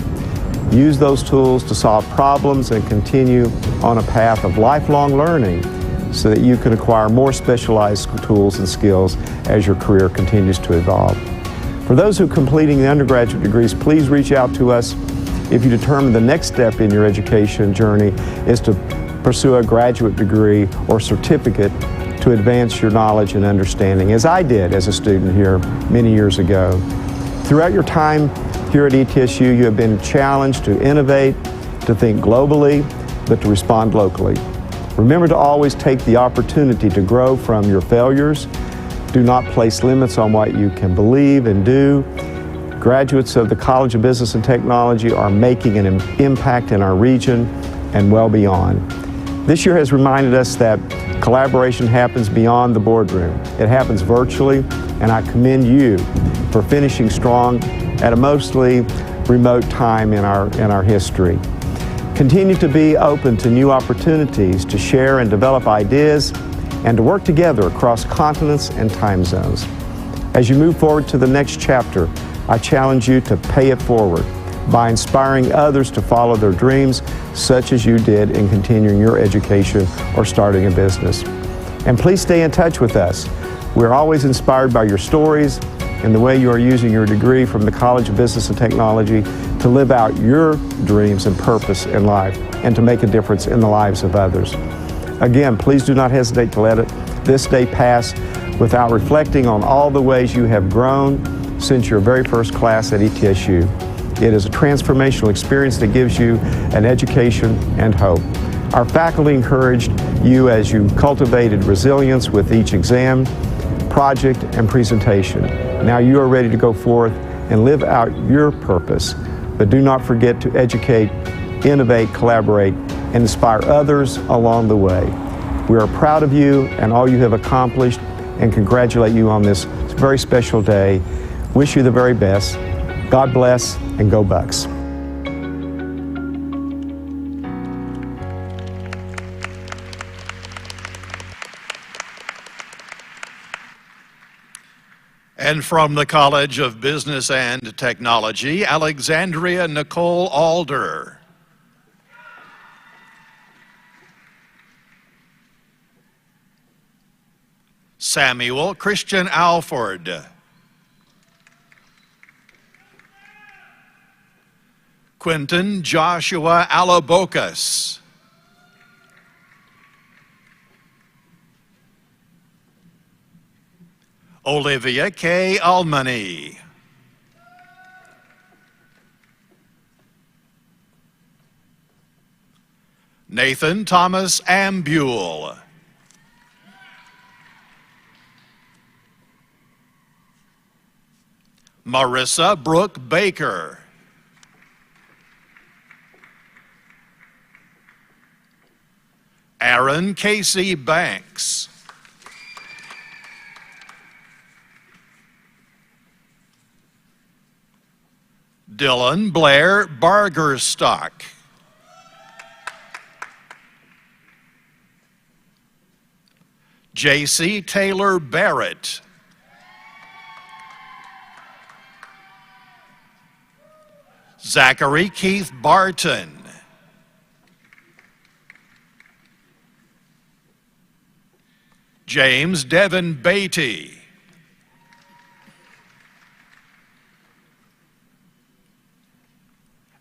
Use those tools to solve problems and continue on a path of lifelong learning so that you can acquire more specialized tools and skills as your career continues to evolve. For those who are completing the undergraduate degrees, please reach out to us if you determine the next step in your education journey is to pursue a graduate degree or certificate to advance your knowledge and understanding, as I did as a student here many years ago. Throughout your time here at ETSU, you have been challenged to innovate, to think globally, but to respond locally. Remember to always take the opportunity to grow from your failures. Do not place limits on what you can believe and do. Graduates of the College of Business and Technology are making an impact in our region and well beyond. This year has reminded us that collaboration happens beyond the boardroom. It happens virtually, and I commend you for finishing strong at a mostly remote time in our history. Continue to be open to new opportunities to share and develop ideas and to work together across continents and time zones. As you move forward to the next chapter, I challenge you to pay it forward by inspiring others to follow their dreams, such as you did in continuing your education or starting a business. And please stay in touch with us. We're always inspired by your stories and the way you are using your degree from the College of Business and Technology to live out your dreams and purpose in life and to make a difference in the lives of others. Again, please do not hesitate to let this day pass without reflecting on all the ways you have grown since your very first class at ETSU. It is a transformational experience that gives you an education and hope. Our faculty encouraged you as you cultivated resilience with each exam, project, and presentation. Now you are ready to go forth and live out your purpose. But do not forget to educate, innovate, collaborate, and inspire others along the way. We are proud of you and all you have accomplished and congratulate you on this very special day. Wish you the very best. God bless and go Bucks. And from the College of Business and Technology, Alexandria Nicole Alder. Samuel Christian Alford. Quentin Joshua Alabokas. Olivia K. Almany. Nathan Thomas Ambule. Marissa Brooke Baker. Aaron Casey Banks. Dylan Blair Bargerstock. J.C. Taylor Barrett. Zachary Keith Barton. James Devin Beatty.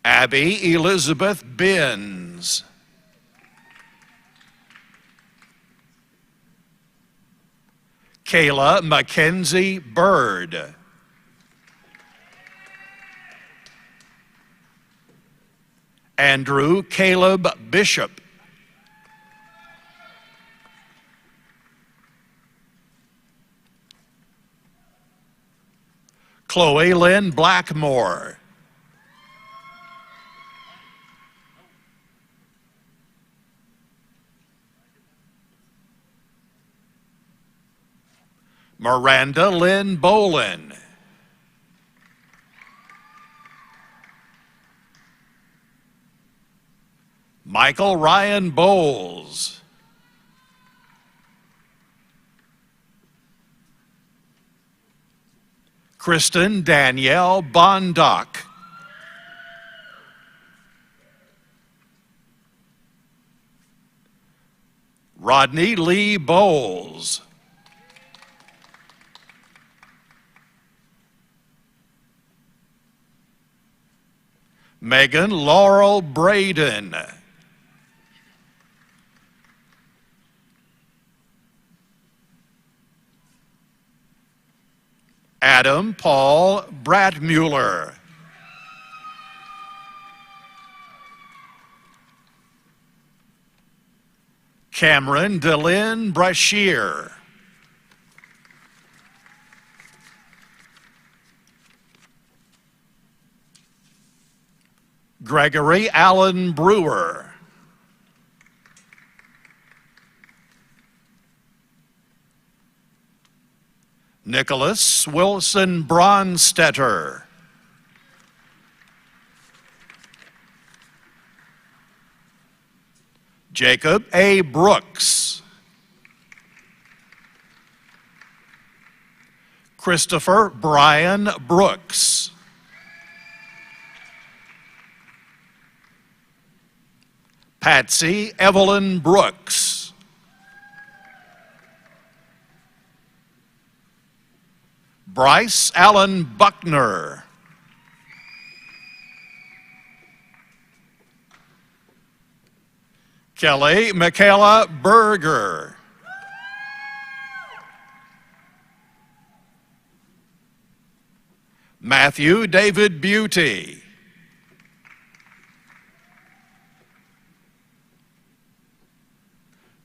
Abby Elizabeth Binns. Kayla Mackenzie Bird. Andrew Caleb Bishop. Chloe Lynn Blackmore. Miranda Lynn Bolin. Michael Ryan Bowles. Kristen Danielle Bondock. Rodney Lee Bowles. Megan Laurel Braden. Adam Paul Bratmuller. Cameron Delynn Brashear. Gregory Allen Brewer. Nicholas Wilson Bronstetter. Jacob A. Brooks. Christopher Brian Brooks. Patsy Evelyn Brooks. Bryce Allen Buckner. Kelly Michaela Berger. Matthew David Beauty.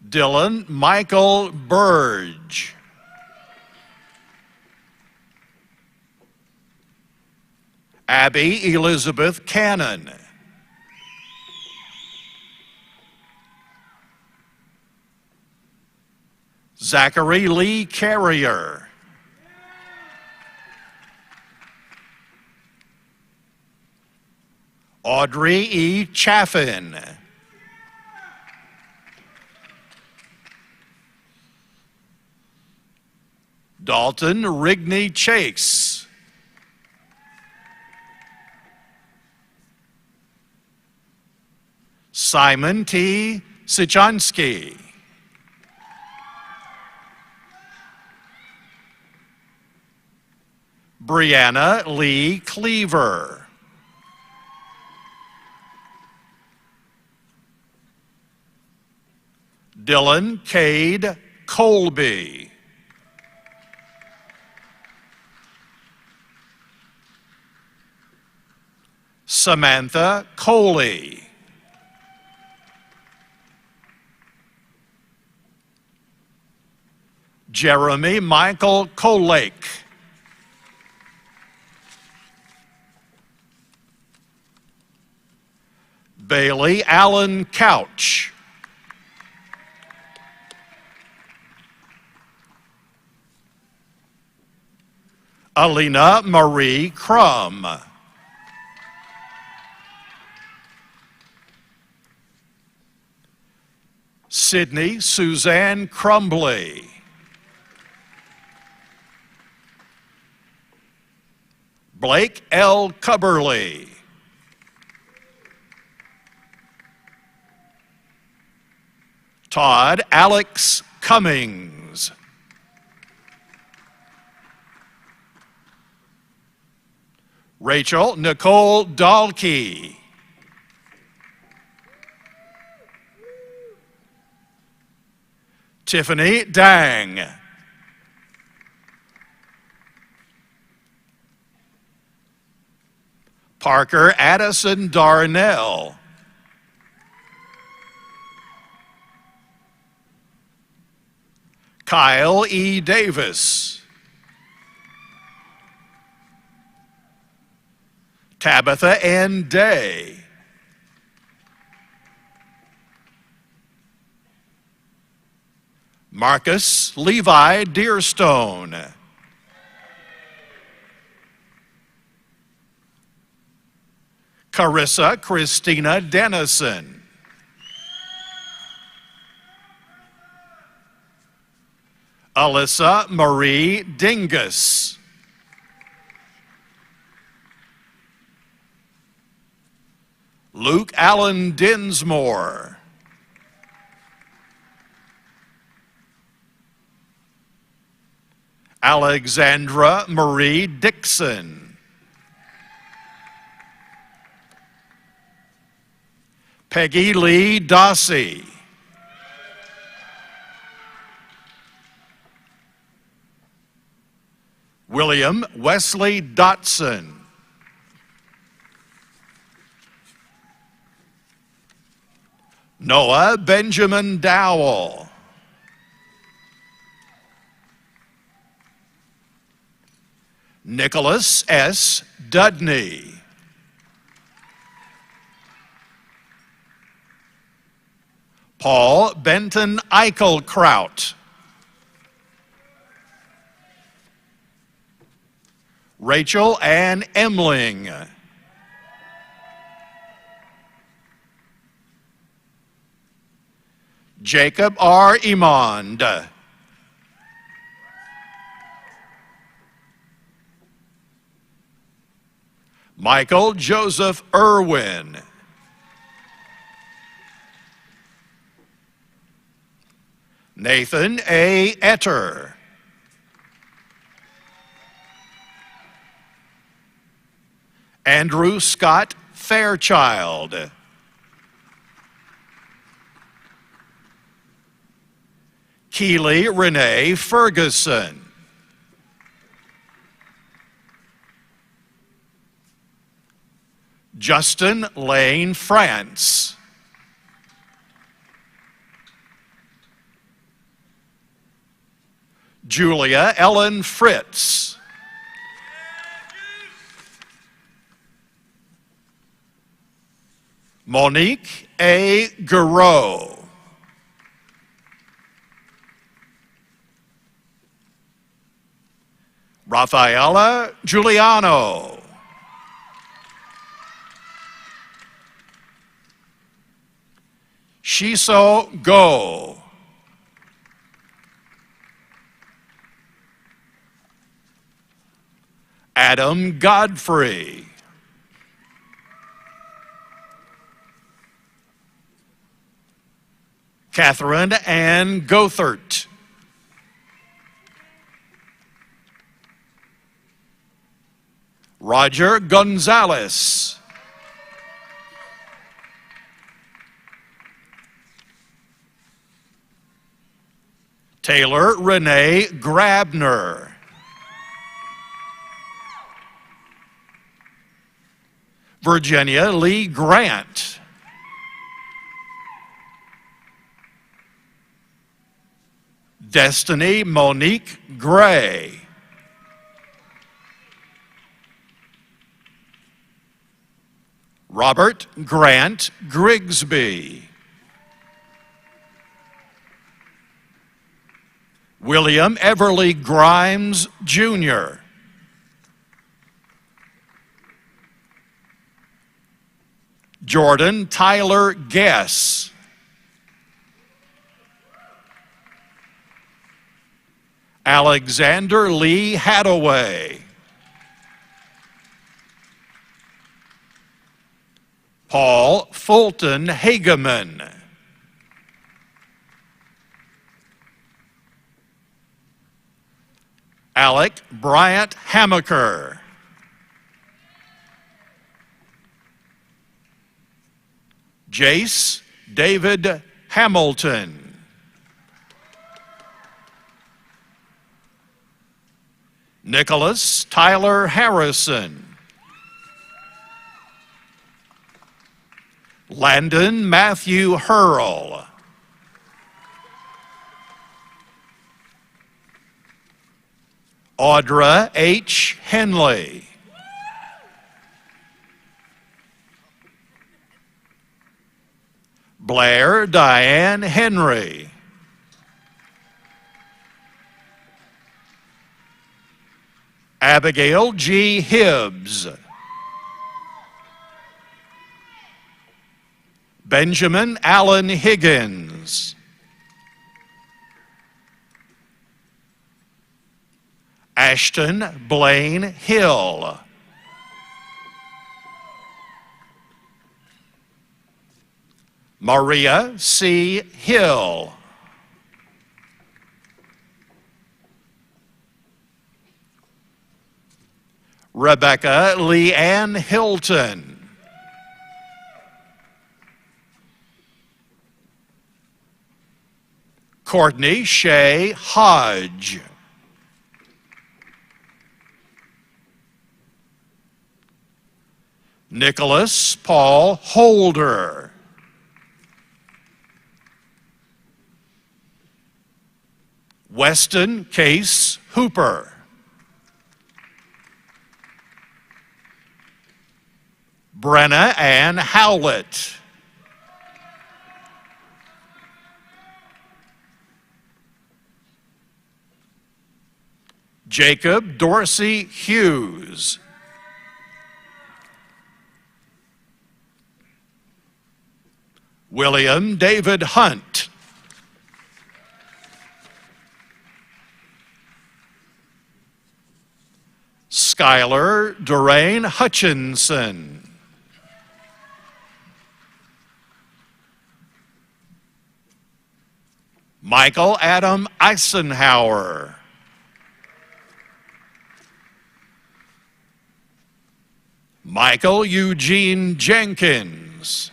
Dylan Michael Burge. Abby Elizabeth Cannon. Zachary Lee Carrier. Audrey E. Chaffin. Dalton Rigney Chase. Simon T. Sichansky. Brianna Lee Cleaver. Dylan Cade Colby. Samantha Coley. Jeremy Michael Colake. Bailey Allen Couch. Alina Marie Crum. Sydney Suzanne Crumbly. Blake L. Cubberly. Todd Alex Cummings. Rachel Nicole Dahlke. Tiffany Dang. Parker Addison Darnell. Kyle E. Davis. Tabitha N. Day. Marcus Levi Dearstone. Carissa Christina Dennison. Alyssa Marie Dingus. Luke Allen Dinsmore. Alexandra Marie Dixon. Peggy Lee Dossey. William Wesley Dotson. Noah Benjamin Dowell. Nicholas S. Dudney. Paul Benton Eichelkraut. Rachel Ann Emling. Jacob R. Imond. Michael Joseph Irwin. Nathan A. Etter. Andrew Scott Fairchild. Keely Renee Ferguson. Justin Lane France. Julia Ellen Fritz. Monique A. Garreau. Rafaela Giuliano. Shiso Go. Adam Godfrey. Catherine Ann Gothert. Roger Gonzalez. Taylor Renee Grabner. Virginia Lee Grant. Destiny Monique Gray. Robert Grant Grigsby. William Everly Grimes, Jr. Jordan Tyler Guess. Alexander Lee Hadaway. Paul Fulton Hageman. Alec Bryant Hamaker. Jace David Hamilton. Nicholas Tyler Harrison. Landon Matthew Hurl. Audra H. Henley. Blair Diane Henry. Abigail G. Hibbs. Benjamin Allen Higgins. Ashton Blaine Hill. Maria C. Hill. Rebecca Leanne Hilton. Courtney Shea Hodge. Nicholas Paul Holder. Weston Case Hooper. Brenna Ann Howlett. Jacob Dorsey Hughes. William David Hunt. Skylar Doreen Hutchinson. Michael Adam Eisenhower. Michael Eugene Jenkins.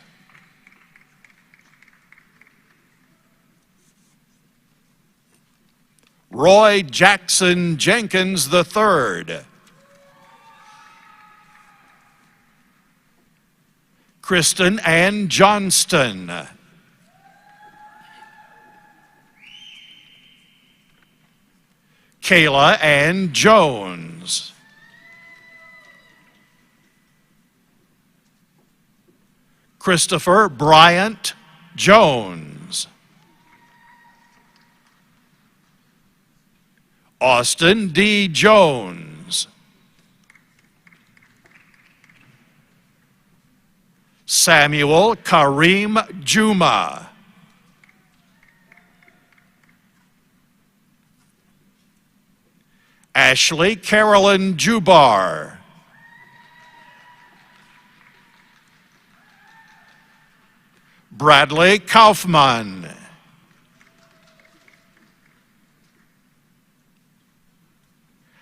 Roy Jackson Jenkins III. Kristen Ann Johnston. Kayla Ann Jones. Christopher Bryant Jones. Austin D. Jones. Samuel Kareem Juma. Ashley Carolyn Jubar. Bradley Kaufman.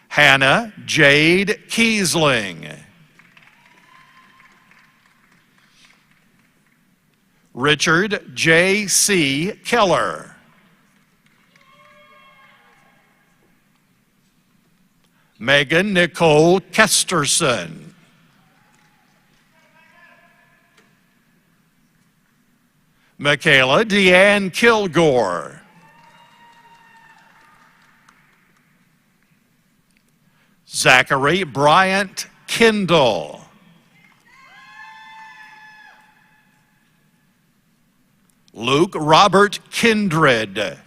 Hannah Jade Kiesling. Richard J. C. Keller. Megan Nicole Kesterson. Michaela Deanne Kilgore. Zachary Bryant Kindle. Luke Robert Kindred.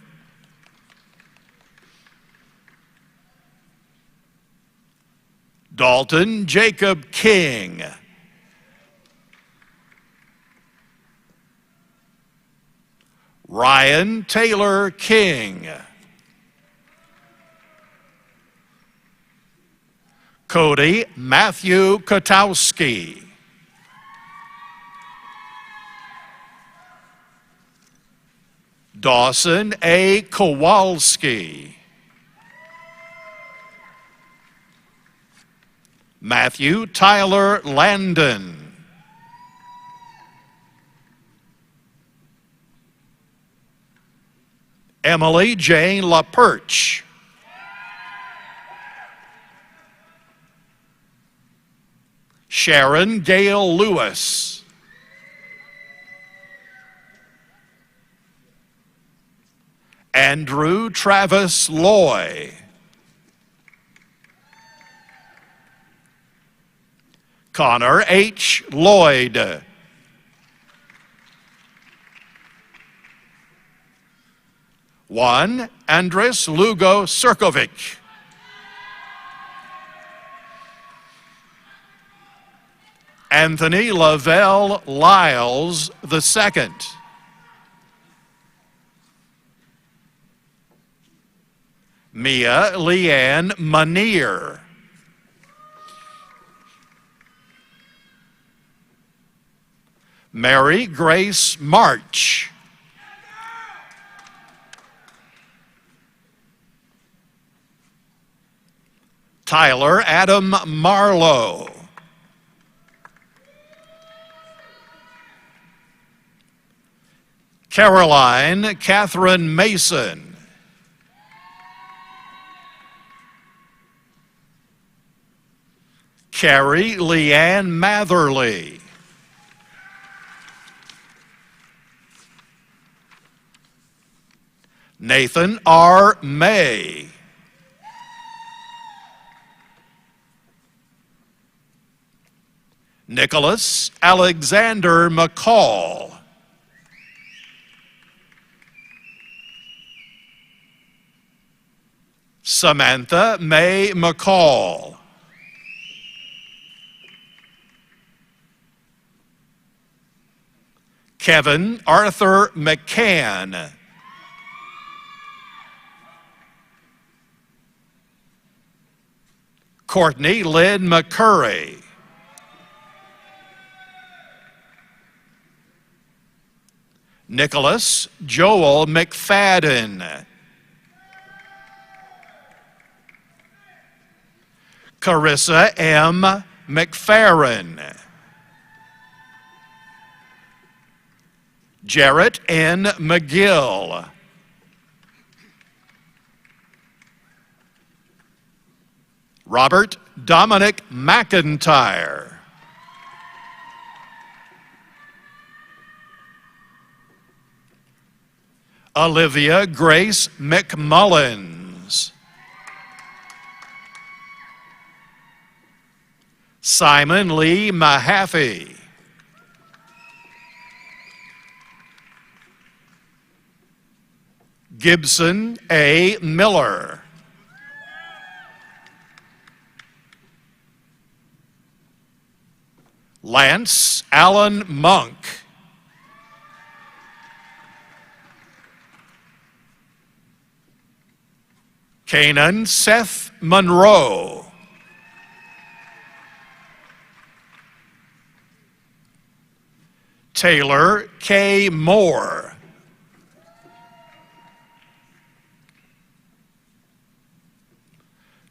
Dalton Jacob King. Ryan Taylor King. Cody Matthew Kotowski. Dawson A. Kowalski. Matthew Tyler Landon. Emily Jane LaPerche. Sharon Gail Lewis. Andrew Travis Loy. Connor H. Lloyd. Juan Andres Lugo Sirkovic. Anthony Lavelle Lyles II. Mia Leanne Manier. Mary Grace March. Tyler Adam Marlowe. Caroline Catherine Mason. Carrie Leanne Matherly. Nathan R. May. Nicholas Alexander McCall. Samantha May McCall. Kevin Arthur McCann. Courtney Lynn McCurry. Nicholas Joel McFadden. Carissa M. McFarren. Jarrett N. McGill. Robert Dominic McIntyre. Olivia Grace McMullins. Simon Lee Mahaffey. Gibson A. Miller. Lance Allen Monk. Canaan Seth Monroe. Taylor K. Moore.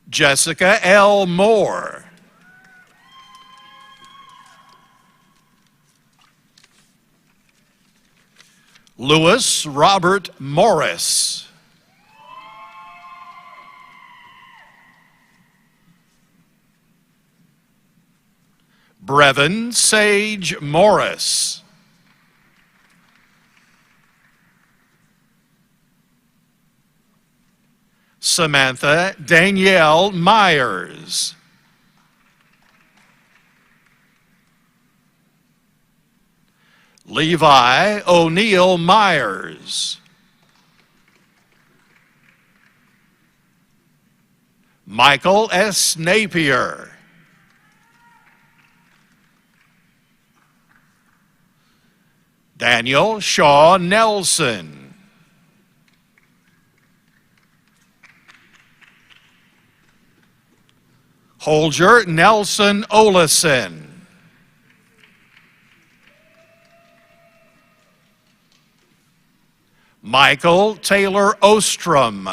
Jessica L. Moore. Louis Robert Morris. Brevin Sage Morris. Samantha Danielle Myers. Levi O'Neill Myers. Michael S. Napier. Daniel Shaw Nelson. Holger Nelson Olesen. Michael Taylor Ostrom.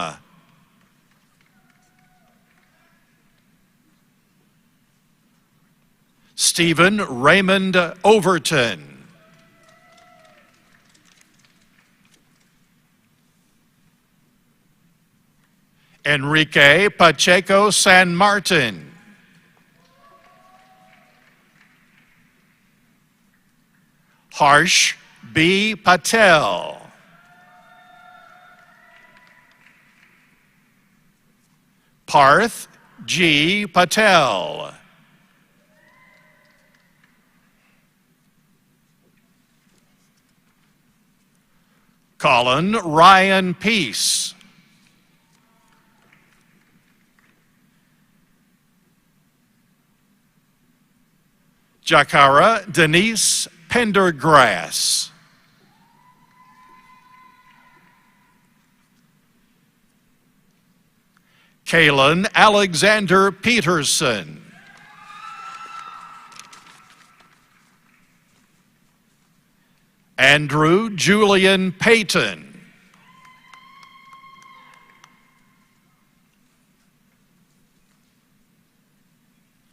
Stephen Raymond Overton. Enrique Pacheco San Martin. Harsh B. Patel. Parth G. Patel. Colin Ryan Peace. Jakara Denise Pendergrass. Kalen Alexander Peterson. Andrew Julian Payton.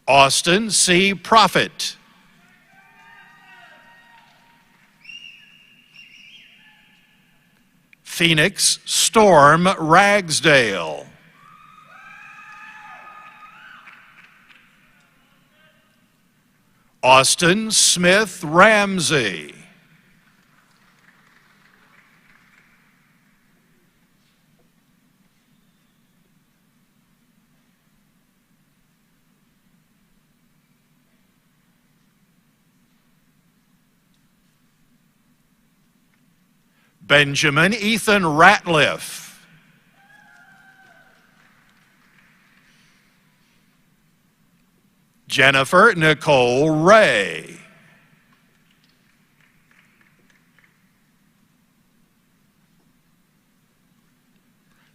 Austin C. Prophet. Phoenix Storm Ragsdale. Austin Smith Ramsey. Benjamin Ethan Ratliff. Jennifer Nicole Ray.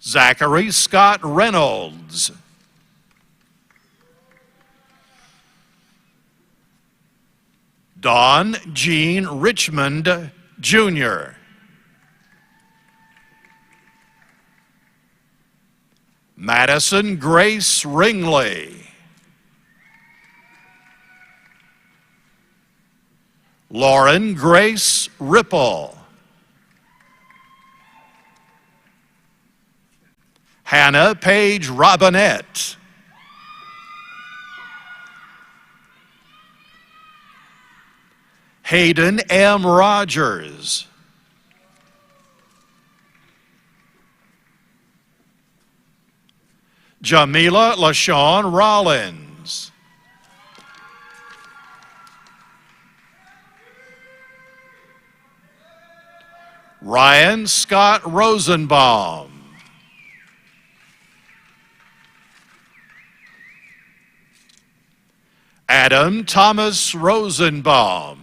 Zachary Scott Reynolds. Don Jean Richmond, Jr. Madison Grace Ringley. Lauren Grace Ripple. Hannah Paige Robinette. Hayden M. Rogers. Jamila LaShawn Rollins. Ryan Scott Rosenbaum. Adam Thomas Rosenbaum.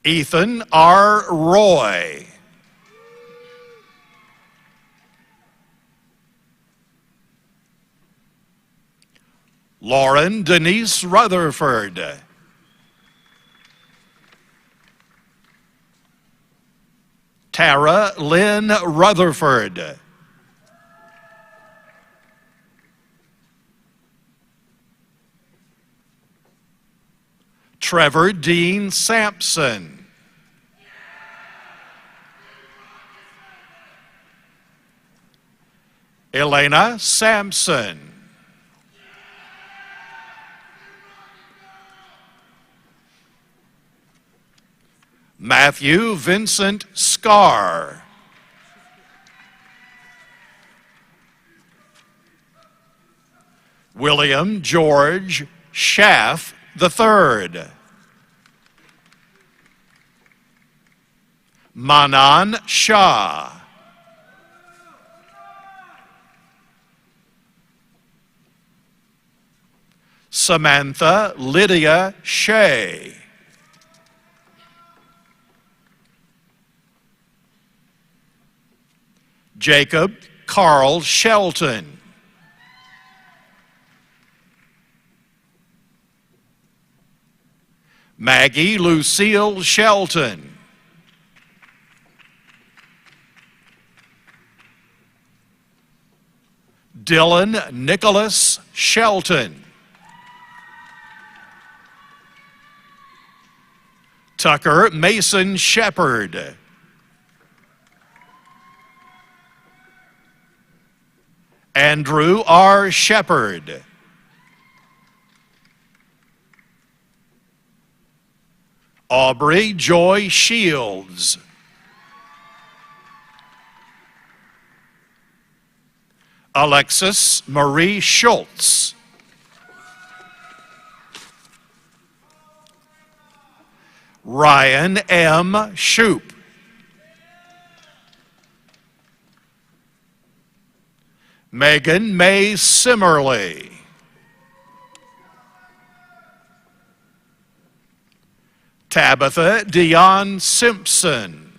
Ethan R. Roy. Lauren Denise Rutherford. Tara Lynn Rutherford. Trevor Dean Sampson. Elena Sampson. Matthew Vincent Scarr. William George Schaff III. Manan Shah. Samantha Lydia Shea. Jacob Carl Shelton. Maggie Lucille Shelton. Dylan Nicholas Shelton. Tucker Mason Shepard. Andrew R. Shepard. Aubrey Joy Shields. Alexis Marie Schultz. Ryan M. Shoup. Megan May Simmerly. Tabitha Dion Simpson.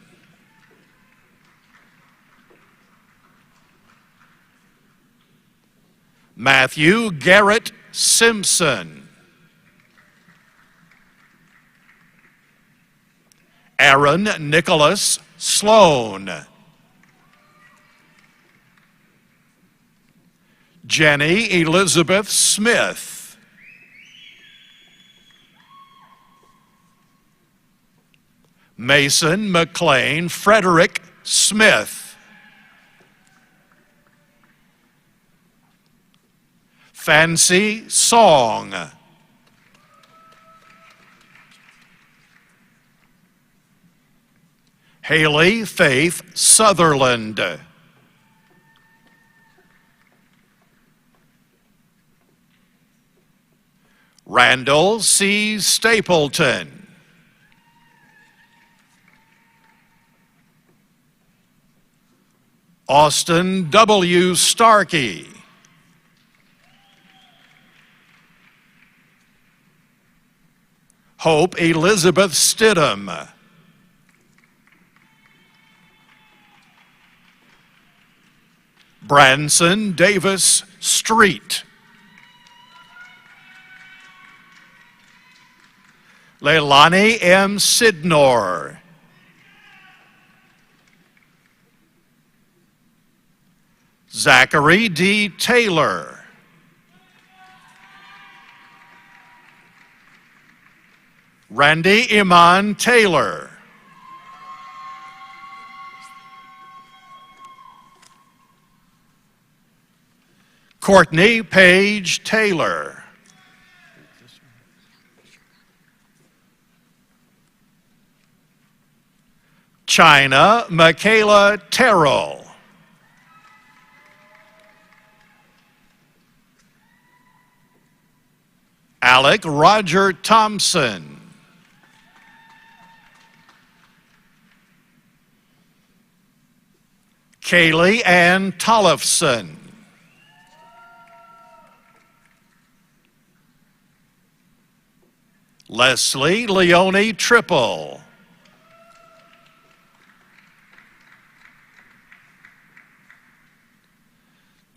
Matthew Garrett Simpson. Aaron Nicholas Sloan. Jenny Elizabeth Smith. Mason McLean Frederick Smith. Fancy Song. Haley Faith Sutherland. Randall C. Stapleton. Austin W. Starkey. Hope Elizabeth Stidham. Branson Davis Street. Leilani M. Sidnor. Zachary D. Taylor. Randy Iman Taylor. Courtney Page Taylor. China Michaela Terrell. Alec Roger Thompson. Kaylee Ann Tollefson. Leslie Leone Triple.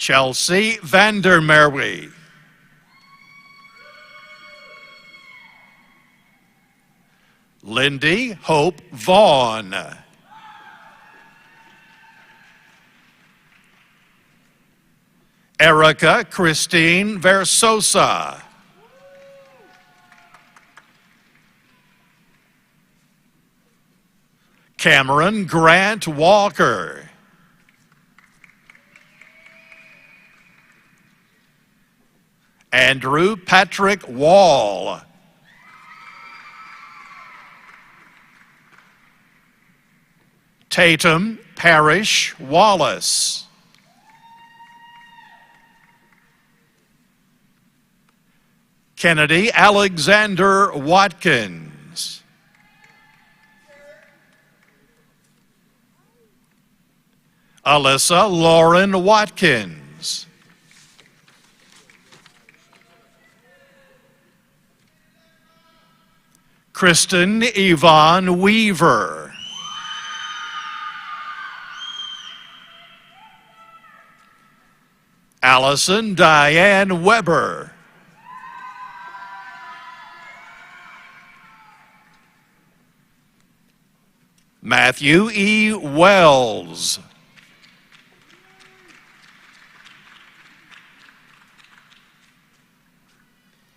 Chelsea Vandermerwe. Lindy Hope Vaughn. Erica Christine Versosa. Cameron Grant Walker. Andrew Patrick Wall. Tatum Parrish Wallace. Kennedy Alexander Watkins. Alyssa Lauren Watkins. Kristen Yvonne Weaver. Allison Diane Weber. Matthew E. Wells.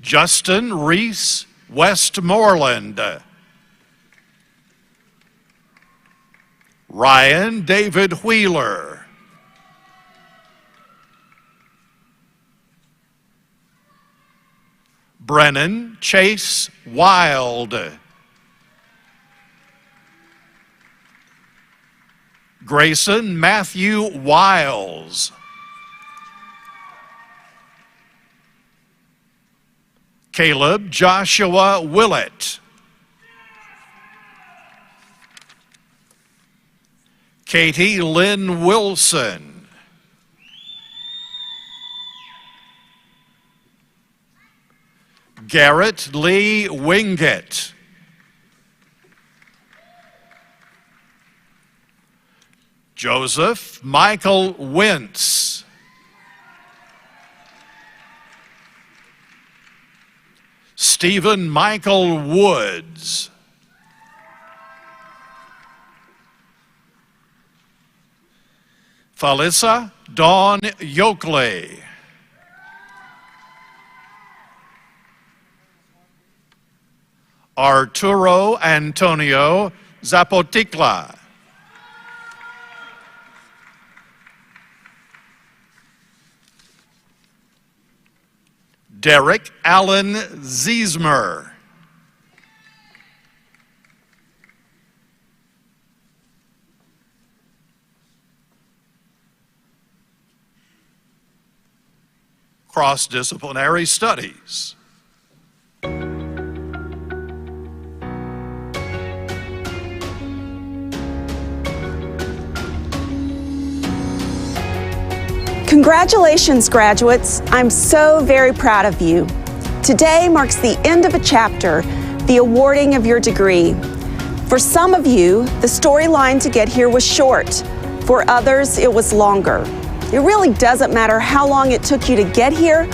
Justin Reese Westmoreland. Ryan David Wheeler. Brennan Chase Wild. Grayson Matthew Wiles. Caleb Joshua Willett. Katie Lynn Wilson. Garrett Lee Wingate. Joseph Michael Wentz. Stephen Michael Woods. Felissa Dawn Yokley. Arturo Antonio Zapoticla. Derek Allen Ziesmer. Cross-Disciplinary Studies. Congratulations, graduates. I'm so very proud of you. Today marks the end of a chapter, the awarding of your degree. For some of you, the storyline to get here was short. For others, it was longer. It really doesn't matter how long it took you to get here,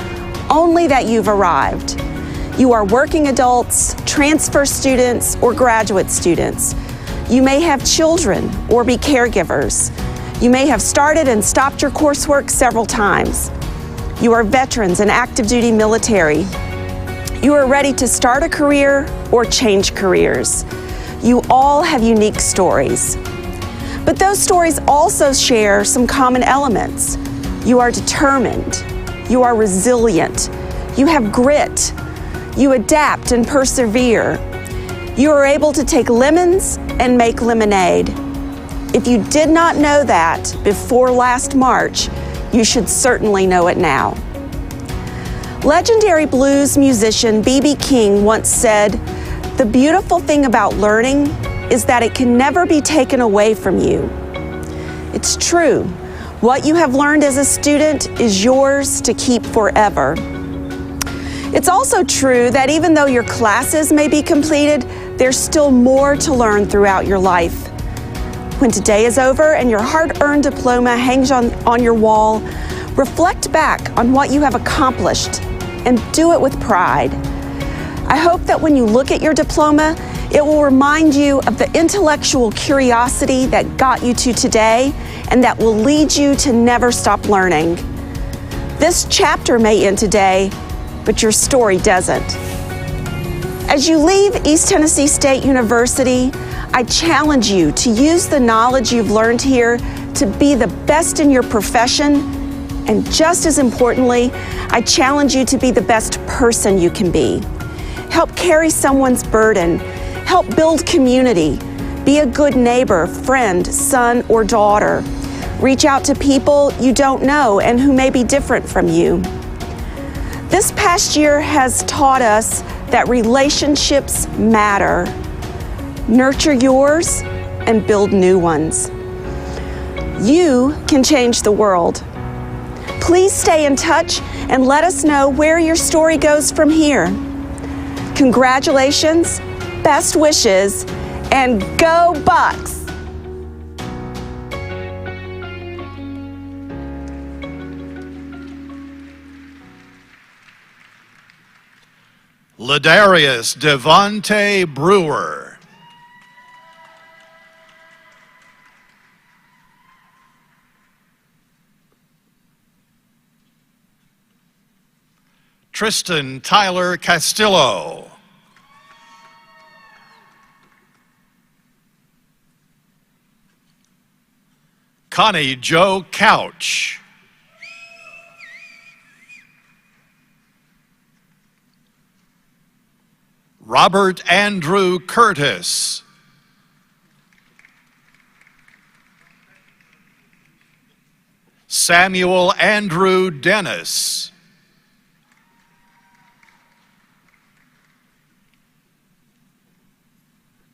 only that you've arrived. You are working adults, transfer students, or graduate students. You may have children or be caregivers. You may have started and stopped your coursework several times. You are veterans and active duty military. You are ready to start a career or change careers. You all have unique stories. But those stories also share some common elements. You are determined. You are resilient. You have grit. You adapt and persevere. You are able to take lemons and make lemonade. If you did not know that before last March, you should certainly know it now. Legendary blues musician B.B. King once said, "The beautiful thing about learning is that it can never be taken away from you." It's true. What you have learned as a student is yours to keep forever. It's also true that even though your classes may be completed, there's still more to learn throughout your life. When today is over and your hard-earned diploma hangs on your wall, reflect back on what you have accomplished and do it with pride. I hope that when you look at your diploma, it will remind you of the intellectual curiosity that got you to today and that will lead you to never stop learning. This chapter may end today, but your story doesn't. As you leave East Tennessee State University, I challenge you to use the knowledge you've learned here to be the best in your profession, and just as importantly, I challenge you to be the best person you can be. Help carry someone's burden, help build community, be a good neighbor, friend, son, or daughter. Reach out to people you don't know and who may be different from you. This past year has taught us that relationships matter. Nurture yours and build new ones. You can change the world. Please stay in touch and let us know where your story goes from here. Congratulations, best wishes, and go Bucks! Ladarius Devontae Brewer. Tristan Tyler Castillo. Connie Jo Couch. Robert Andrew Curtis. Samuel Andrew Dennis.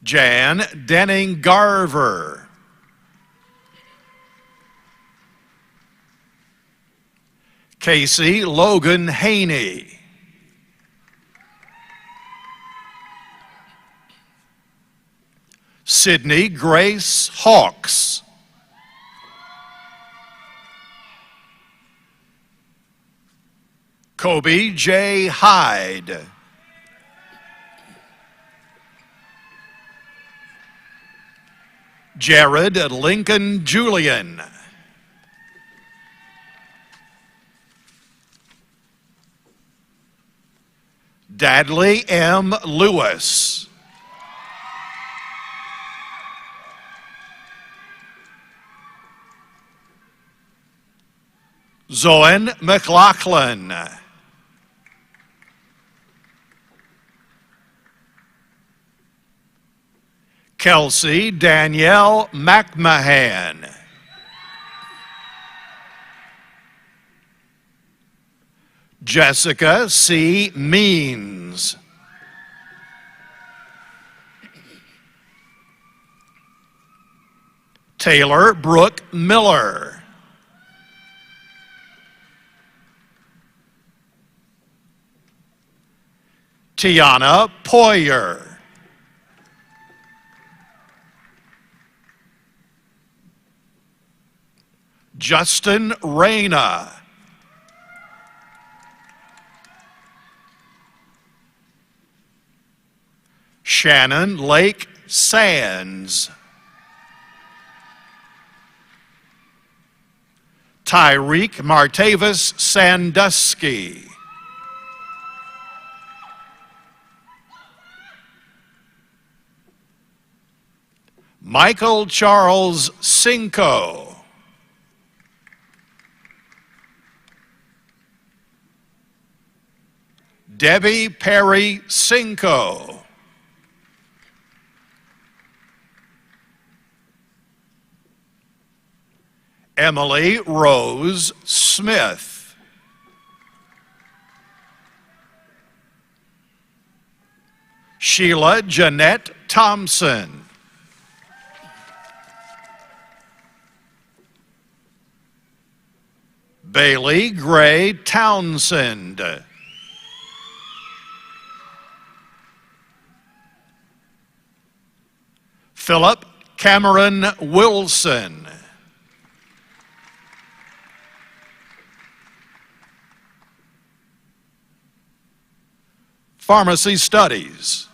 Jan Denning Garver. Casey Logan Haney. Sydney Grace Hawks. Kobe J. Hyde. Jared Lincoln Julian. Dadley M. Lewis. Zoan McLaughlin. Kelsey Danielle McMahon. Jessica C. Means. Taylor Brooke Miller. Tiana Poyer. Justin Reyna. Shannon Lake Sands. Tyreek Martavis Sandusky. Michael Charles Cinco. Debbie Perry Cinco. Emily Rose Smith. Sheila Jeanette Thompson. Bailey Gray Townsend. Philip Cameron Wilson. Pharmacy Studies.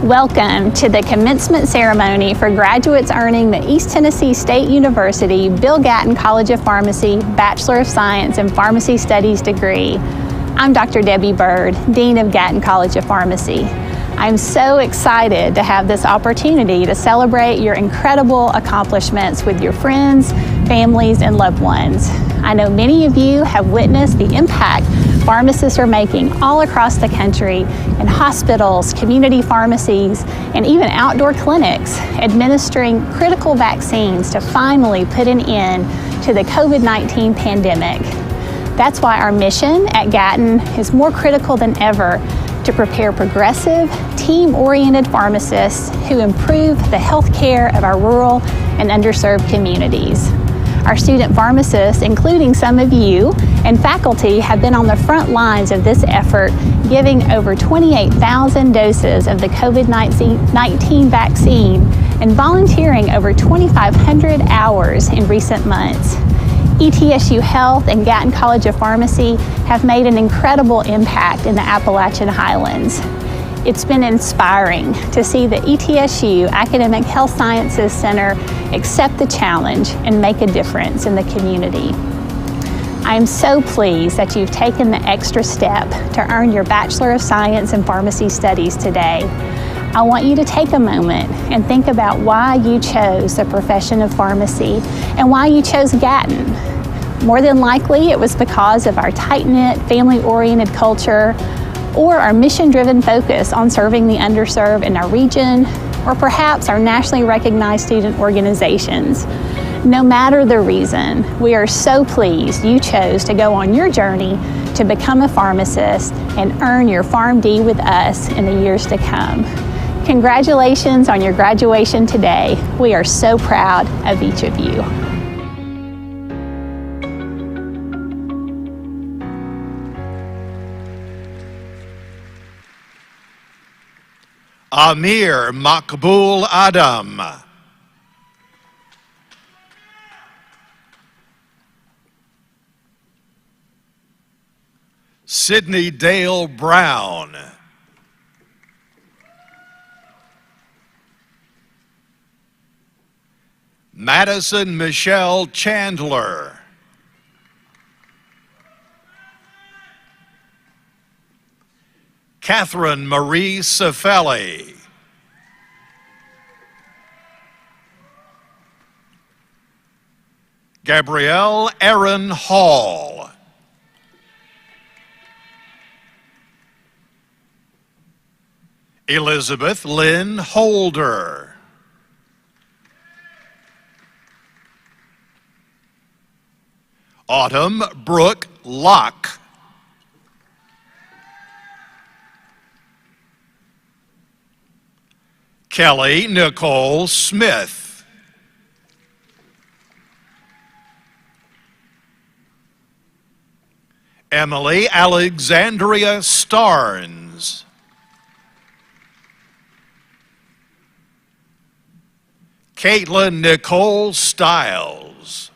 Welcome to the commencement ceremony for graduates earning the East Tennessee State University Bill Gatton College of Pharmacy Bachelor of Science in Pharmacy Studies degree. I'm Dr. Debbie Bird, Dean of Gatton College of Pharmacy. I'm so excited to have this opportunity to celebrate your incredible accomplishments with your friends, families, and loved ones. I know many of you have witnessed the impact pharmacists are making all across the country in hospitals, community pharmacies, and even outdoor clinics, administering critical vaccines to finally put an end to the COVID-19 pandemic. That's why our mission at Gatton is more critical than ever to prepare progressive, team-oriented pharmacists who improve the health care of our rural and underserved communities. Our student pharmacists, including some of you, and faculty have been on the front lines of this effort, giving over 28,000 doses of the COVID-19 vaccine and volunteering over 2,500 hours in recent months. ETSU Health and Gatton College of Pharmacy have made an incredible impact in the Appalachian Highlands. It's been inspiring to see the ETSU Academic Health Sciences Center accept the challenge and make a difference in the community. I am so pleased that you've taken the extra step to earn your Bachelor of Science in Pharmacy Studies today. I want you to take a moment and think about why you chose the profession of pharmacy and why you chose Gatton. More than likely, it was because of our tight-knit, family-oriented culture, or our mission-driven focus on serving the underserved in our region, or perhaps our nationally recognized student organizations. No matter the reason, we are so pleased you chose to go on your journey to become a pharmacist and earn your PharmD with us in the years to come. Congratulations on your graduation today. We are so proud of each of you. Amir Makbul Adam. Sydney Dale Brown. Madison Michelle Chandler. Catherine Marie Cefelli. Gabrielle Erin Hall. Elizabeth Lynn Holder. Autumn Brooke Locke. Kelly Nicole Smith. Emily Alexandria Starnes. Caitlin Nicole Stiles.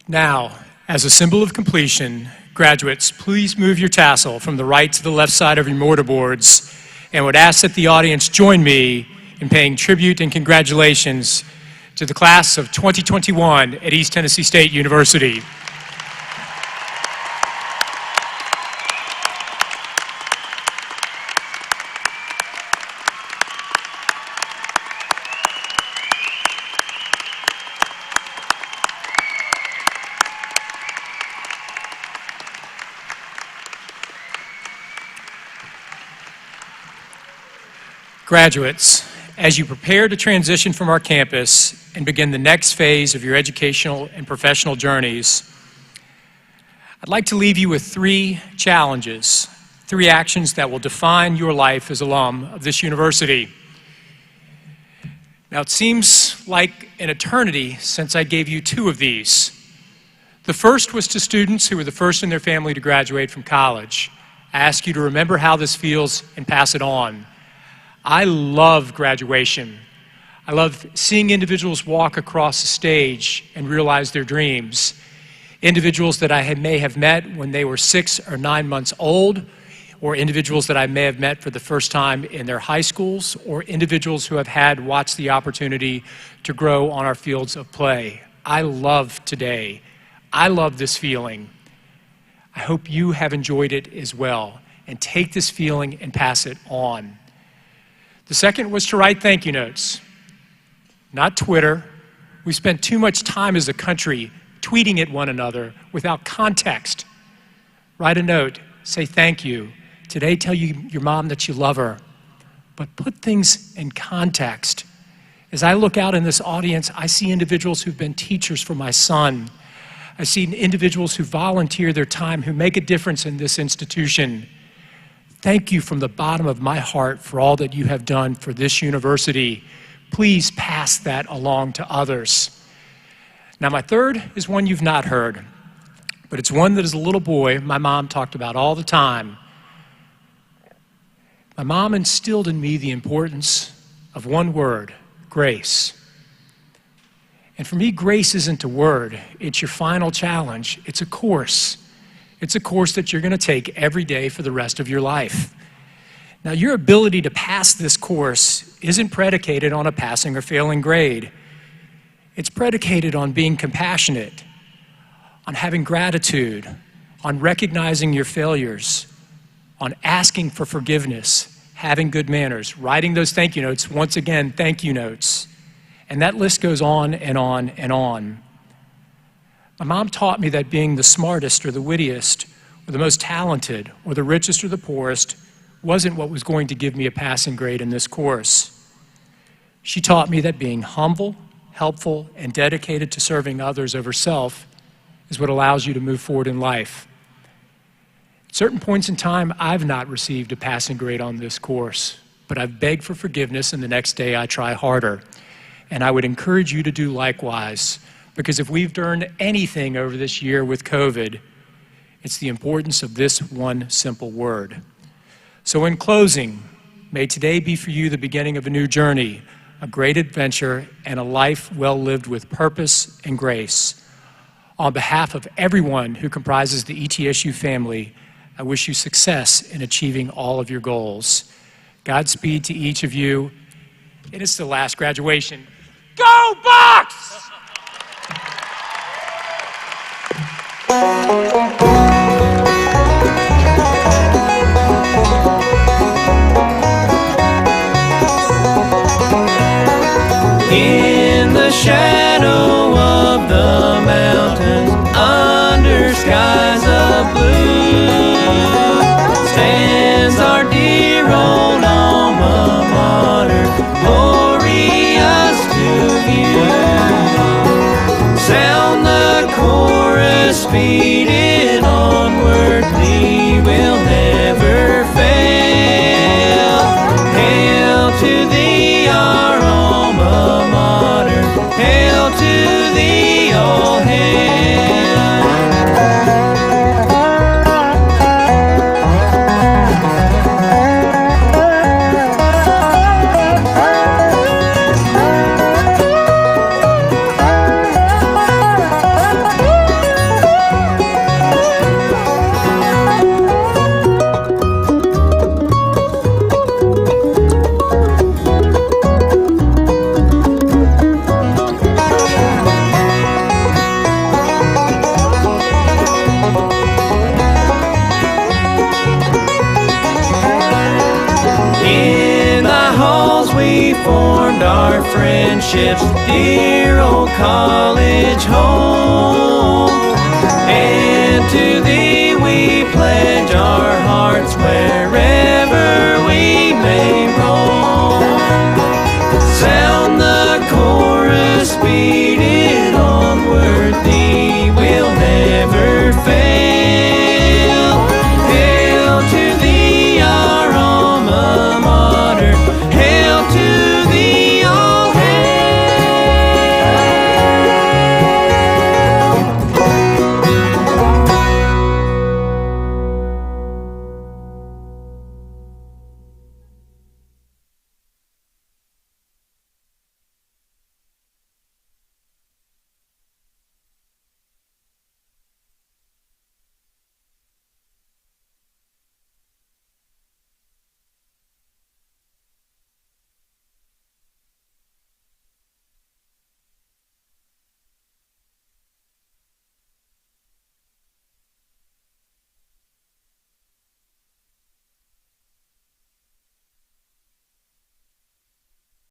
Now, as a symbol of completion, graduates, please move your tassel from the right to the left side of your mortarboards, and would ask that the audience join me in paying tribute and congratulations to the class of 2021 at East Tennessee State University. Graduates, as you prepare to transition from our campus and begin the next phase of your educational and professional journeys, I'd like to leave you with 3 challenges, 3 actions that will define your life as alum of this university. Now, it seems like an eternity since I gave you 2 of these. The first was to students who were the first in their family to graduate from college. I ask you to remember how this feels and pass it on. I love graduation. I love seeing individuals walk across the stage and realize their dreams. Individuals that I may have met when they were 6 or 9 months old, or individuals that I may have met for the first time in their high schools, or individuals who have watched the opportunity to grow on our fields of play. I love today. I love this feeling. I hope you have enjoyed it as well, and take this feeling and pass it on. The second was to write thank you notes, not Twitter. We spent too much time as a country tweeting at one another without context. Write a note, say thank you. Today, tell your mom that you love her, but put things in context. As I look out in this audience, I see individuals who've been teachers for my son. I see individuals who volunteer their time, who make a difference in this institution. Thank you from the bottom of my heart for all that you have done for this university. Please pass that along to others. Now, my third is one you've not heard, but it's one that as a little boy, my mom talked about all the time. My mom instilled in me the importance of one word, grace. And for me, grace isn't a word. It's your final challenge. It's a course. It's a course that you're going to take every day for the rest of your life. Now, your ability to pass this course isn't predicated on a passing or failing grade. It's predicated on being compassionate, on having gratitude, on recognizing your failures, on asking for forgiveness, having good manners, writing those thank you notes. Once again, thank you notes. And that list goes on and on and on. My mom taught me that being the smartest or the wittiest or the most talented or the richest or the poorest wasn't what was going to give me a passing grade in this course. She taught me that being humble, helpful, and dedicated to serving others over self is what allows you to move forward in life. At certain points in time, I've not received a passing grade on this course, but I've begged for forgiveness, and the next day I try harder. And I would encourage you to do likewise, because if we've learned anything over this year with COVID, it's the importance of this one simple word. So in closing, may today be for you the beginning of a new journey, a great adventure, and a life well lived with purpose and grace. On behalf of everyone who comprises the ETSU family, I wish you success in achieving all of your goals. Godspeed to each of you. And it's the last graduation. Go Bucks! In the shadow of the mountains, under skies of blue, stands our dear old alma mater, glorious to view. Sound the chorus, speeding onwardly, will never fail. Hail to thee, our alma mater, hail to thee, all hail. We formed our friendships, dear old college home, and to